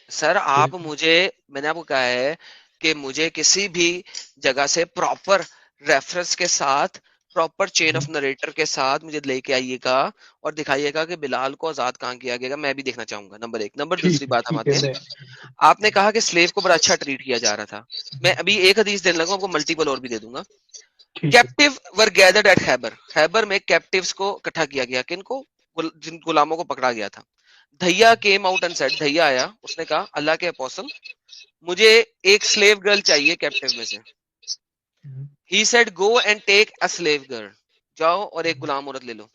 Speaker 2: سر آپ میں نے آپ کو کہا ہے کہ مجھے کسی بھی جگہ سے پراپر ریفرنس کے ساتھ، پراپر چین آف نریٹر کے ساتھ مجھے لے کے آئیے گا اور دکھائیے گا کہ بلال کو آزاد کہاں کیا گیا گا. میں بھی دیکھنا چاہوں گا. نمبر ایک. نمبر دوسری بات ہم آتے ہیں، آپ نے کہا کہ سلیو کو بڑا اچھا ٹریٹ کیا جا رہا تھا. میں ابھی ایک حدیث دینے لگا، آپ کو ملٹیپل اور بھی دے دوں گا. کیپٹیو ور گیدرڈ ایٹ خیبر. خیبر میں کیپٹیوز کو اکٹھا کیا گیا. کن کو؟ جن غلاموں کو پکڑا گیا تھا. دھیا کیم آؤٹ اینڈ سیڈ. دھیا آیا، اس نے کہا اللہ کے اپوسل مجھے ایک سلیو گرل چاہیے کیپٹیو میں سے. He said go and take a slave girl. جاؤ اور ایک غلام عورت لے لو.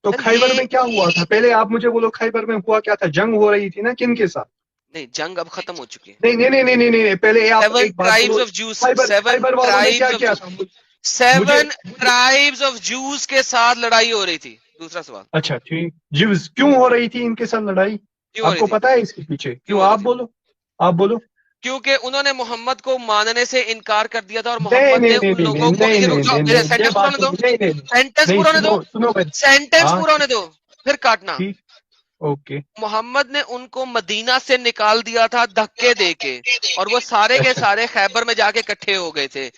Speaker 3: تو خیبر میں کیا ہوا تھا؟ پہلے آپ مجھے بولو خیبر میں ہوا کیا تھا؟ جنگ ہو رہی تھی نا کن کے ساتھ؟
Speaker 2: نہیں، جنگ اب ختم ہو چکی ہے.
Speaker 3: نہیں پہلے آپ ایک بات بولو. خیبر والوں نے کیا کیا تھا؟
Speaker 2: سیون ٹرائبز آف جوز کے ساتھ لڑائی ہو رہی تھی. دوسرا سوال.
Speaker 3: اچھا ٹھیک. جیوز کیوں ہو رہی تھی ان کے ساتھ لڑائی؟ آپ کو پتا ہے اس کے پیچھے کیوں؟ آپ بولو.
Speaker 2: کیونکہ انہوں نے محمد کو ماننے سے انکار کر دیا تھا اور محمد نے ان لوگوں کو سینٹنس پورا ہونے دو پھر کاٹنا.
Speaker 3: اوکے.
Speaker 2: محمد نے ان کو مدینہ سے نکال دیا تھا دھکے دے کے، اور وہ سارے کے سارے خیبر میں جا کے اکٹھے ہو گئے تھے.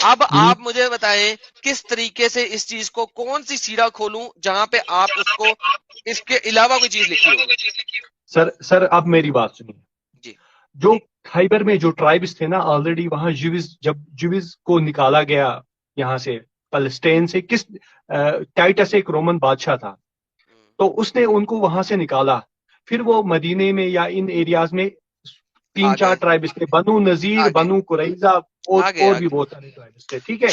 Speaker 2: اب آپ مجھے بتائیں کس طریقے سے اس چیز کو، کون سی سیڑھا کھولوں جہاں پہ آپ اس کو اس کے علاوہ کوئی چیز لکھی ہوگی.
Speaker 3: سر آپ میری بات سنیے.
Speaker 2: جی.
Speaker 3: جو خیبر میں جو ٹرائبس تھے نا آلریڈی وہاں جب جیوز کو نکالا گیا یہاں سے فلسطین سے، کس ٹائٹس ایک رومن بادشاہ تھا، تو اس نے ان کو وہاں سے نکالا. پھر وہ مدینے میں یا ان ایریاز میں 3-4 ٹرائبس تھے، بنو نذیر، بنو قریظہ اور بھی بہت سارے ٹرائبس تھے. ٹھیک ہے.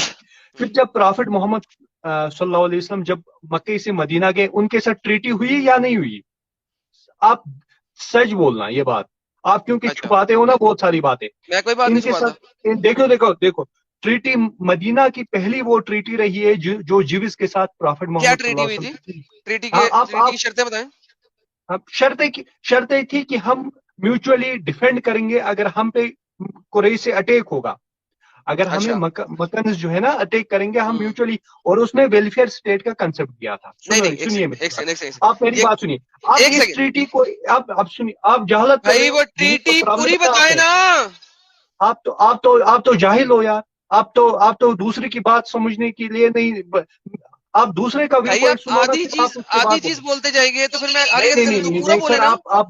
Speaker 3: پھر جب پرافٹ محمد صلی اللہ علیہ وسلم جب مکے سے مدینہ گئے، ان کے ساتھ ٹریٹی ہوئی یا نہیں ہوئی؟ آپ سچ بولنا یہ بات. آپ کیونکہ چھپاتے ہو نا بہت ساری باتیں.
Speaker 2: میں کوئی بات نہیں چھپاتا.
Speaker 3: دیکھو ٹریٹی مدینہ کی پہلی وہ ٹریٹی رہی ہے جو جیوز کے ساتھ پرافٹ محمد صلی اللہ علیہ وسلم کی.
Speaker 2: ٹریٹی کی شرطیں بتائیں.
Speaker 3: شرطیں تھی کہ ہم میوچولی ڈیفینڈ کریں گے اگر ہم پہ قریش سے اٹیک ہوگا. اگر ہمیں مکنز جو ہے نا اٹیک کریں گے ہم میوچولی، اور اس میں ویلفیئر اسٹیٹ کا کنسپٹ دیا تھا. سنیے آپ میری بات سنیے. آپ اس ٹریٹی کو آپ سنیے، آپ جہالت کر رہے ہو.
Speaker 2: وہ ٹریٹی پوری بتائیں نا.
Speaker 3: آپ تو جاہل ہو یار. آپ تو دوسرے کی بات سمجھنے کے لیے نہیں، آپ دوسرے کا ویو پوائنٹ سنو نا.
Speaker 2: آدھی چیز بولتے جائیں گے تو پھر میں آگے پورا بولے نا.
Speaker 3: آپ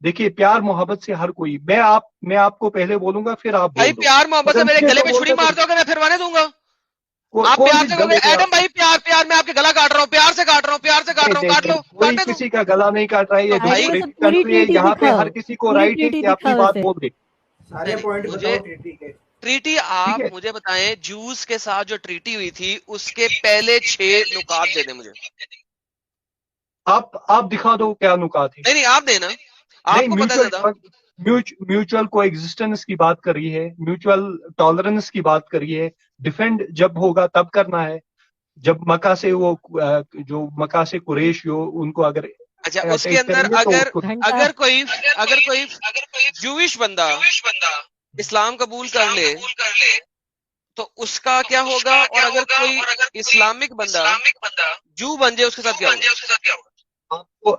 Speaker 3: دیکھیے پیار محبت سے ہر کوئی، میں آپ کو پہلے بولوں گا پھر آپ
Speaker 2: بھائی پیار محبت سے میرے گلے پہ چھری مار دو کہ میں پھروانے دوں گا. آپ پیار سے ایڈم بھائی پیار میں آپ کے گلا کاٹ رہا ہوں، پیار سے کاٹ رہا ہوں، کاٹ لو.
Speaker 3: کوئی کسی کا گلا نہیں کاٹ رہا ہے. یہ ڈیموکریٹک کنٹری ہے، یہاں پہ ہر کسی کو رائٹ ہے کہ اپنی بات بول دے.
Speaker 1: سارے پوائنٹ بتاؤ ٹریٹی کے.
Speaker 2: ٹریٹی آپ مجھے بتائیں جوز کے ساتھ جو ٹریٹی ہوئی تھی اس کے پہلے 6 نکات دے دیں مجھے.
Speaker 3: آپ دکھا دو کیا نکات ہے.
Speaker 2: نہیں آپ دینا، آپ کو پتہ زیادہ.
Speaker 3: میوچل کو ایگزسٹنس کی بات کری ہے، میوچل ٹالرنس کی بات کری ہے. ڈیفینڈ جب ہوگا تب کرنا ہے. جب مکہ سے وہ جو مکہ سے قریش ان کو اگر
Speaker 2: اچھا اس کے اندر اگر کوئی جوش بندہ اسلام قبول کر لے تو اس کا کیا ہوگا، اور اگر کوئی اسلامک بندہ جو بن جائے اس کے ساتھ کیا ہوگا؟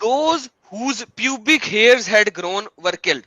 Speaker 2: Those whose pubic hairs had grown were killed,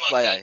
Speaker 2: FYI।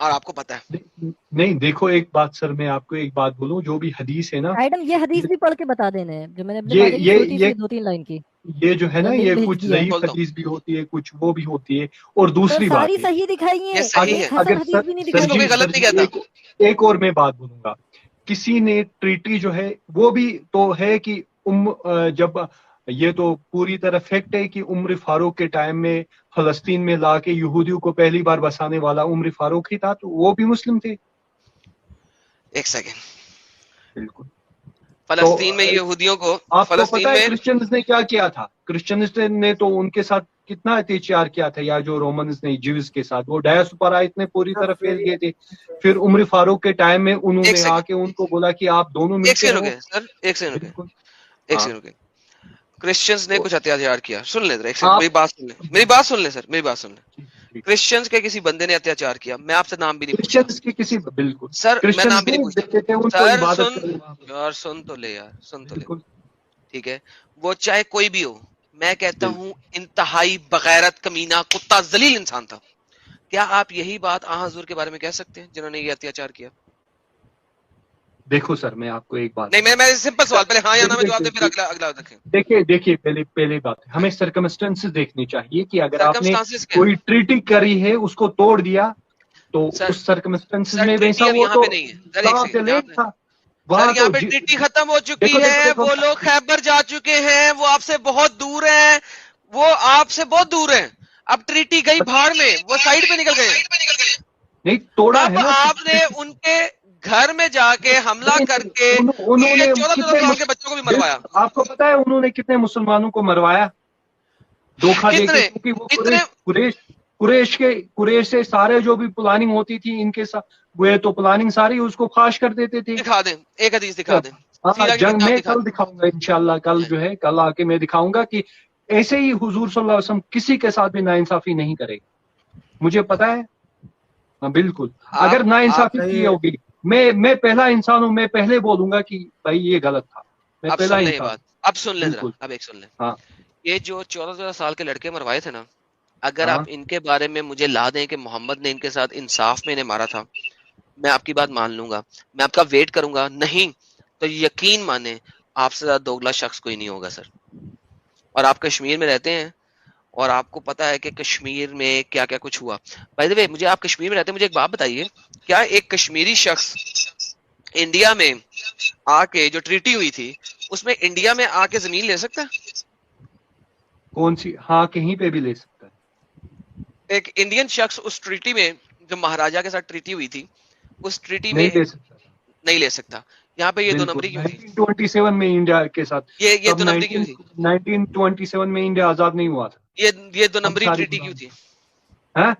Speaker 2: اور آپ کو پتا ہے.
Speaker 3: نہیں دیکھو ایک بات سر میں آپ کو ایک بات بولوں, جو بھی حدیث ہے نا
Speaker 4: ایڈم یہ حدیث بھی پڑھ کے بتا دینے جو میں نے اپنے
Speaker 3: یہ-
Speaker 4: بھائی کی
Speaker 3: یہ-
Speaker 4: چھوٹی سی
Speaker 3: یہ-
Speaker 4: 2-3 لائن کی.
Speaker 3: یہ جو ہے نا
Speaker 4: لنک
Speaker 3: یہ
Speaker 4: بھیج
Speaker 3: کچھ
Speaker 4: دیا.
Speaker 3: ضعیف
Speaker 2: بولتا ہوں.
Speaker 3: حدیث بھی ہوتی ہے, کچھ وہ بھی ہوتی ہے. اور
Speaker 4: سر
Speaker 3: دوسری بات
Speaker 4: ساری
Speaker 3: ہے,
Speaker 4: صحیح دکھائی
Speaker 2: یہ
Speaker 4: ہے,
Speaker 2: صحیح
Speaker 4: ایک
Speaker 2: ہے.
Speaker 4: حسن
Speaker 3: اگر
Speaker 4: حدیث بھی نہیں
Speaker 3: سر
Speaker 4: دکھائی.
Speaker 2: اس کو کوئی غلط نہیں کہتا.
Speaker 3: ایک اور میں بات بولوں گا, کسی نے ٹریٹی جو ہے وہ بھی تو ہے کہ جب یہ تو پوری طرح فیکٹ ہے کہ عمر فاروق کے ٹائم میں فلسطین میں لا کے یہودیوں کو پہلی بار بسانے والا عمر فاروق ہی تھا, تو وہ بھی مسلم تھے.
Speaker 2: ایک سیکنڈ,
Speaker 3: بالکل.
Speaker 2: فلسطین میں یہودیوں کو,
Speaker 3: آپ کو
Speaker 2: فلسطین
Speaker 3: پتا ہے
Speaker 2: میں
Speaker 3: کرسچنز نے کیا کیا تھا؟ کرسچنز نے تو ان کے ساتھ کتنا اتیاچار کیا تھا, یا جو رومنز نے جیوز کے ساتھ, وہ ڈایاسپورا اتنے پوری طرح پھیل گئے تھے. پھر عمر فاروق کے ٹائم میں انہوں
Speaker 2: ایک
Speaker 3: نے
Speaker 2: سیکنڈ.
Speaker 3: آ کے ان کو بولا کہ آپ دونوں مل
Speaker 2: ایک
Speaker 3: کے
Speaker 2: سیکنڈ
Speaker 3: رہو.
Speaker 2: رکے سر, ایک سیکنڈ رکے,
Speaker 3: بالکل.
Speaker 2: ایک
Speaker 3: ہاں.
Speaker 2: سیکنڈ رکے. کرسچنز نے کچھ اتیاچار کیا, سن لیں ایک سیکنڈ,
Speaker 3: آپ-
Speaker 2: میری بات سن لیں, میری بات سن لیں سر, میری بات سن لیں.
Speaker 3: ٹھیک.
Speaker 2: کرسچنز کے کسی بندے نے اتیاچار کیا, میں آپ سے نام بھی نہیں پوچھتا
Speaker 3: کرسچنز کی کسی بالکل
Speaker 2: سر, میں
Speaker 3: کرسچنز
Speaker 2: نام بھی نہیں
Speaker 3: نہیں
Speaker 2: پوچھتا
Speaker 3: دیکھتے تھے ان کو
Speaker 2: سر.
Speaker 3: عبادت
Speaker 2: سن
Speaker 3: کرنے وہاں پہ.
Speaker 2: یار, سن تو لے یار, سن تو لے.
Speaker 3: بالکل.
Speaker 2: ٹھیک ہے, وہ چاہے کوئی بھی ہو, میں کہتا
Speaker 3: بالکل.
Speaker 2: ہوں انتہائی بغیرت, کمینہ, کتا, ذلیل انسان تھا. کیا آپ یہی بات آن حضور کے بارے میں کہہ سکتے ہیں جنہوں نے یہ اتیاچار کیا؟
Speaker 3: دیکھو سر میں آپ کو ایک بات
Speaker 2: نہیں, میں سمپل سوال, پہلے ہاں یا نا میں جواب دیں, پھر اگلا رکھیں.
Speaker 3: دیکھیے پہلے بات ہے, ہمیں سرکمسٹنسز دیکھنی چاہیے کہ اگر آپ نے
Speaker 2: سرکمسٹانسز کیا
Speaker 3: کوئی ٹریٹی کری ہے اس کو توڑ دیا تو
Speaker 2: سر,
Speaker 3: اس سرکمسٹنسز
Speaker 2: سر
Speaker 3: میں ویسا
Speaker 2: ٹریٹی اب
Speaker 3: وہ
Speaker 2: یہاں
Speaker 3: تو
Speaker 2: پہ نہیں ہے سر, ایک
Speaker 3: وہاں
Speaker 2: سیکنڈ,
Speaker 3: چلے
Speaker 2: یہاں پہ
Speaker 3: تھا
Speaker 2: سر,
Speaker 3: وہاں
Speaker 2: یہاں
Speaker 3: تو
Speaker 2: پہ ٹریٹی ختم ہو چکی
Speaker 3: دیکھو
Speaker 2: ہے. وہ لوگ خیبر جا چکے ہیں, وہ آپ سے بہت دور ہیں, وہ آپ سے بہت دور ہیں. اب ٹریٹی گئی بھاڑ میں, وہ سائڈ پہ نکل گئے ہیں.
Speaker 3: نہیں توڑا
Speaker 2: اب
Speaker 3: ہے نا.
Speaker 2: آپ نے ان کے گھر میں جا کے حملہ کر کے
Speaker 3: انہوں
Speaker 2: ان کے
Speaker 3: نے
Speaker 2: 14 سال کے بچوں کو بھی مروایا.
Speaker 3: آپ کو پتا ہے انہوں نے کتنے مسلمانوں کو مروایا دھوکہ دے کے,
Speaker 2: کتنے
Speaker 3: کیونکہ وہ
Speaker 2: اتنے
Speaker 3: قریش سے سارے جو بھی پلاننگ ہوتی تھی ان کے ساتھ, وہ تو پلاننگ ساری اس کو فاش کر دیتے تھے.
Speaker 2: دکھا دیں, ایک حدیث دکھا دیں,
Speaker 3: ہاں,
Speaker 2: سیرہ کی
Speaker 3: جنگ
Speaker 2: کتاب
Speaker 3: میں
Speaker 2: دکھا
Speaker 3: کل
Speaker 2: دیں.
Speaker 3: دکھاؤں گا انشاءاللہ, کل جو ہے کل آ کے میں دکھاؤں گا کہ ایسے ہی حضور صلی اللہ علیہ وسلم کسی کے ساتھ بھی ناانصافی نہیں کرے گا, مجھے پتا ہے. ہاں بالکل, اگر ناانصافی کی ہوگی میں پہلا انسان ہوں, میں پہلے بولوں گا کہ بھائی یہ غلط تھا, میں
Speaker 2: اب
Speaker 3: پہلا
Speaker 2: سن لیں یہ
Speaker 3: انسان.
Speaker 2: بات, اب سن لیں ذرا,
Speaker 3: بالکل.
Speaker 2: اب ایک سن لیں.
Speaker 3: ہاں
Speaker 2: یہ جو 14 سال کے لڑکے مروائے تھے نا, اگر
Speaker 3: ہاں
Speaker 2: آپ ان کے بارے میں مجھے لا دیں کہ محمد نے ان کے ساتھ انصاف میں انہیں مارا تھا, میں آپ کی بات مان لوں گا, میں آپ کا ویٹ کروں گا. نہیں تو یقین مانیں آپ سے زیادہ دوگلا شخص کوئی نہیں ہوگا سر. اور آپ کشمیر میں رہتے ہیں اور آپ کو پتا ہے کہ کشمیر میں کیا کیا کچھ ہوا. بائی دی وے, مجھے آپ کشمیر میں رہتے ہیں, مجھے ایک بات بتائیے, کیا ایک کشمیری شخص انڈیا میں آ کے, جو ٹریٹی ہوئی تھی اس میں انڈیا میں آ کے زمین لے سکتا ہے؟
Speaker 3: کون سی؟ ہاں کہیں پہ بھی لے سکتا ہے.
Speaker 2: ایک انڈین شخص اس ٹریٹی میں, جو مہاراجا کے ساتھ ٹریٹی ہوئی تھی, اس ٹریٹی میں
Speaker 3: نہیں لے سکتا.
Speaker 2: نہیں لے سکتا. یہاں پہ یہ دو
Speaker 3: بالکل.
Speaker 2: نمبری کیوں تھی؟
Speaker 3: 1927 میں انڈیا کے ساتھ,
Speaker 2: یہ
Speaker 3: تب
Speaker 2: دو نمبری کیوں تھی؟
Speaker 3: 1927 میں انڈیا آزاد نہیں ہوا تھا.
Speaker 2: یہ دو
Speaker 3: اب
Speaker 2: نمبری
Speaker 3: ساری
Speaker 2: ٹریٹی کیوں تھی؟
Speaker 3: ہاں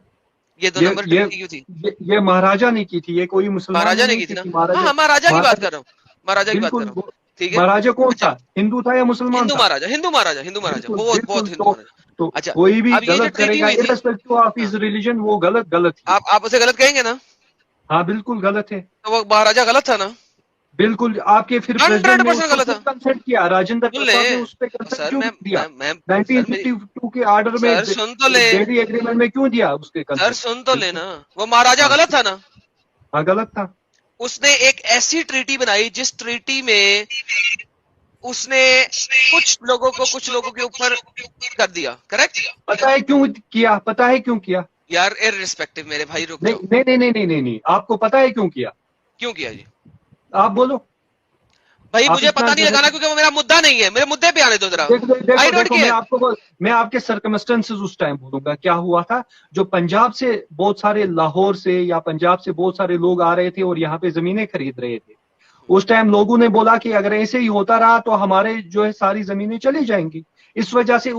Speaker 2: یہ دو نمبر ٹریٹی کیوں تھی؟
Speaker 3: یہ مہاراجا نے کی تھی, یہ کوئی مسلمان
Speaker 2: مہاراجا نے
Speaker 3: نہیں
Speaker 2: کی تھی نا.
Speaker 3: تھی.
Speaker 2: ہاں, مہاراجا کی بات کر رہا ہوں, مہاراجا کی بات کر رہا ہوں. ٹھیک ہے,
Speaker 3: مہاراجا کون
Speaker 2: اچھا,
Speaker 3: تھا؟ ہندو تھا یا مسلمان
Speaker 2: ہندو
Speaker 3: تھا؟
Speaker 2: مہاراجا, ہندو مہاراجا, ہندو مہاراجا,
Speaker 3: بالکل
Speaker 2: بہت
Speaker 3: بالکل.
Speaker 2: ہندو مہاراجا.
Speaker 3: تو
Speaker 2: اچھا,
Speaker 3: کوئی بھی
Speaker 2: اب یہ جو
Speaker 3: غلط
Speaker 2: ٹریٹی
Speaker 3: کرے گا
Speaker 2: ہوئی تھی,
Speaker 3: irrespective of his religion, وہ غلط ہی.
Speaker 2: آپ اسے غلط کہیں گے نا؟
Speaker 3: ہاں بالکل غلط ہے.
Speaker 2: تو وہ مہاراجا غلط تھا نا؟
Speaker 3: بالکل. آپ کے پھر پریزیڈنٹ نے اس
Speaker 2: 100%
Speaker 3: کو
Speaker 2: غلط تھا.
Speaker 3: کنسنٹ کیا, راجندر
Speaker 2: سن
Speaker 3: پرساد نے
Speaker 2: لیں
Speaker 3: اس پہ کنسنٹ
Speaker 2: سر,
Speaker 3: کیوں دیا؟
Speaker 2: میں سر میری
Speaker 3: 1952 کے آرڈر میں
Speaker 2: سر سن تو لیں,
Speaker 3: ڈیلی ایگریمنٹ میں کیوں دیا اس کے
Speaker 2: سر
Speaker 3: کنسنٹ؟
Speaker 2: سن تو لینا, وہ مہاراجا
Speaker 3: ہاں
Speaker 2: غلط تھا نا؟
Speaker 3: ہاں غلط تھا.
Speaker 2: اس نے ایک ایسی ٹریٹی بنائی جس ٹریٹی میں اس نے کچھ لوگوں کو کچھ لوگوں کے اوپر کر دیا. کریکٹ؟
Speaker 3: پتا ہے کیوں کیا؟ پتا ہے کیوں کیا؟
Speaker 2: یار ارریسپیکٹیو میرے بھائی, رک جاؤ.
Speaker 3: نہیں, آپ کو پتا ہے کیوں کیا؟
Speaker 2: کیوں کیا جی؟
Speaker 3: آپ بولو.
Speaker 2: بھائی
Speaker 3: آپ
Speaker 2: مجھے
Speaker 3: اتنا
Speaker 2: پتا نہیں
Speaker 3: جو ہے
Speaker 2: لگانا, کیونکہ وہ میرا مدعا نہیں ہے, میرے مدعے پہ آنے دو ذرا. آئی ڈونٹ
Speaker 3: دیکھو
Speaker 2: کیئر.
Speaker 3: میں آپ کے سرکمسٹنسز اس ٹائم بولوں گا. کیا ہوا تھا, جو پنجاب سے بہت سارے, لاہور سے یا پنجاب سے بہت سارے لوگ آ رہے تھے اور یہاں پہ زمینیں خرید رہے تھے. اس ٹائم لوگوں نے بولا کہ اگر ایسے ہی ہوتا رہا تو ہمارے جو ہے ساری زمینیں چلی جائیں گی. اس وجہ سے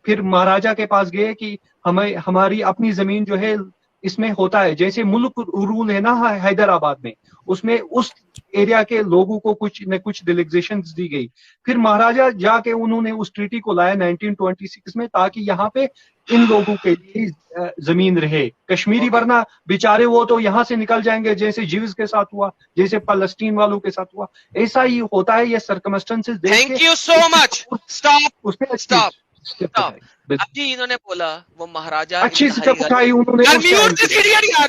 Speaker 3: پھر مہاراجا کے پاس گئے کہ ہماری اپنی زمین جو ہے اس میں ہوتا ہے, جیسے ملک رول ہے نا حیدرآباد میں, اس میں اس ایریا کے لوگوں کو کچھ نہ کچھ ڈیلیگزیشنز دی گئی. پھر مہاراجا جا کے انہوں نے اس ٹریٹی کو لایا 1926 میں, تاکہ یہاں پہ ان لوگوں کے لیے زمین رہے. کشمیری ورنہ بیچارے وہ تو یہاں سے نکل جائیں گے, جیسے جیوز کے ساتھ ہوا, جیسے فلسطین والوں کے ساتھ ہوا. ایسا ہی ہوتا ہے. یہ سرکمسٹنسز دیکھ کے
Speaker 2: thank you so much. Stop
Speaker 3: اس نے
Speaker 2: اسٹاپ.
Speaker 3: اسٹاپ
Speaker 2: اب جی انہوں نے بولا وہ مہاراجا
Speaker 3: اچھی اسٹیپ اٹھائی انہوں نے.
Speaker 2: یار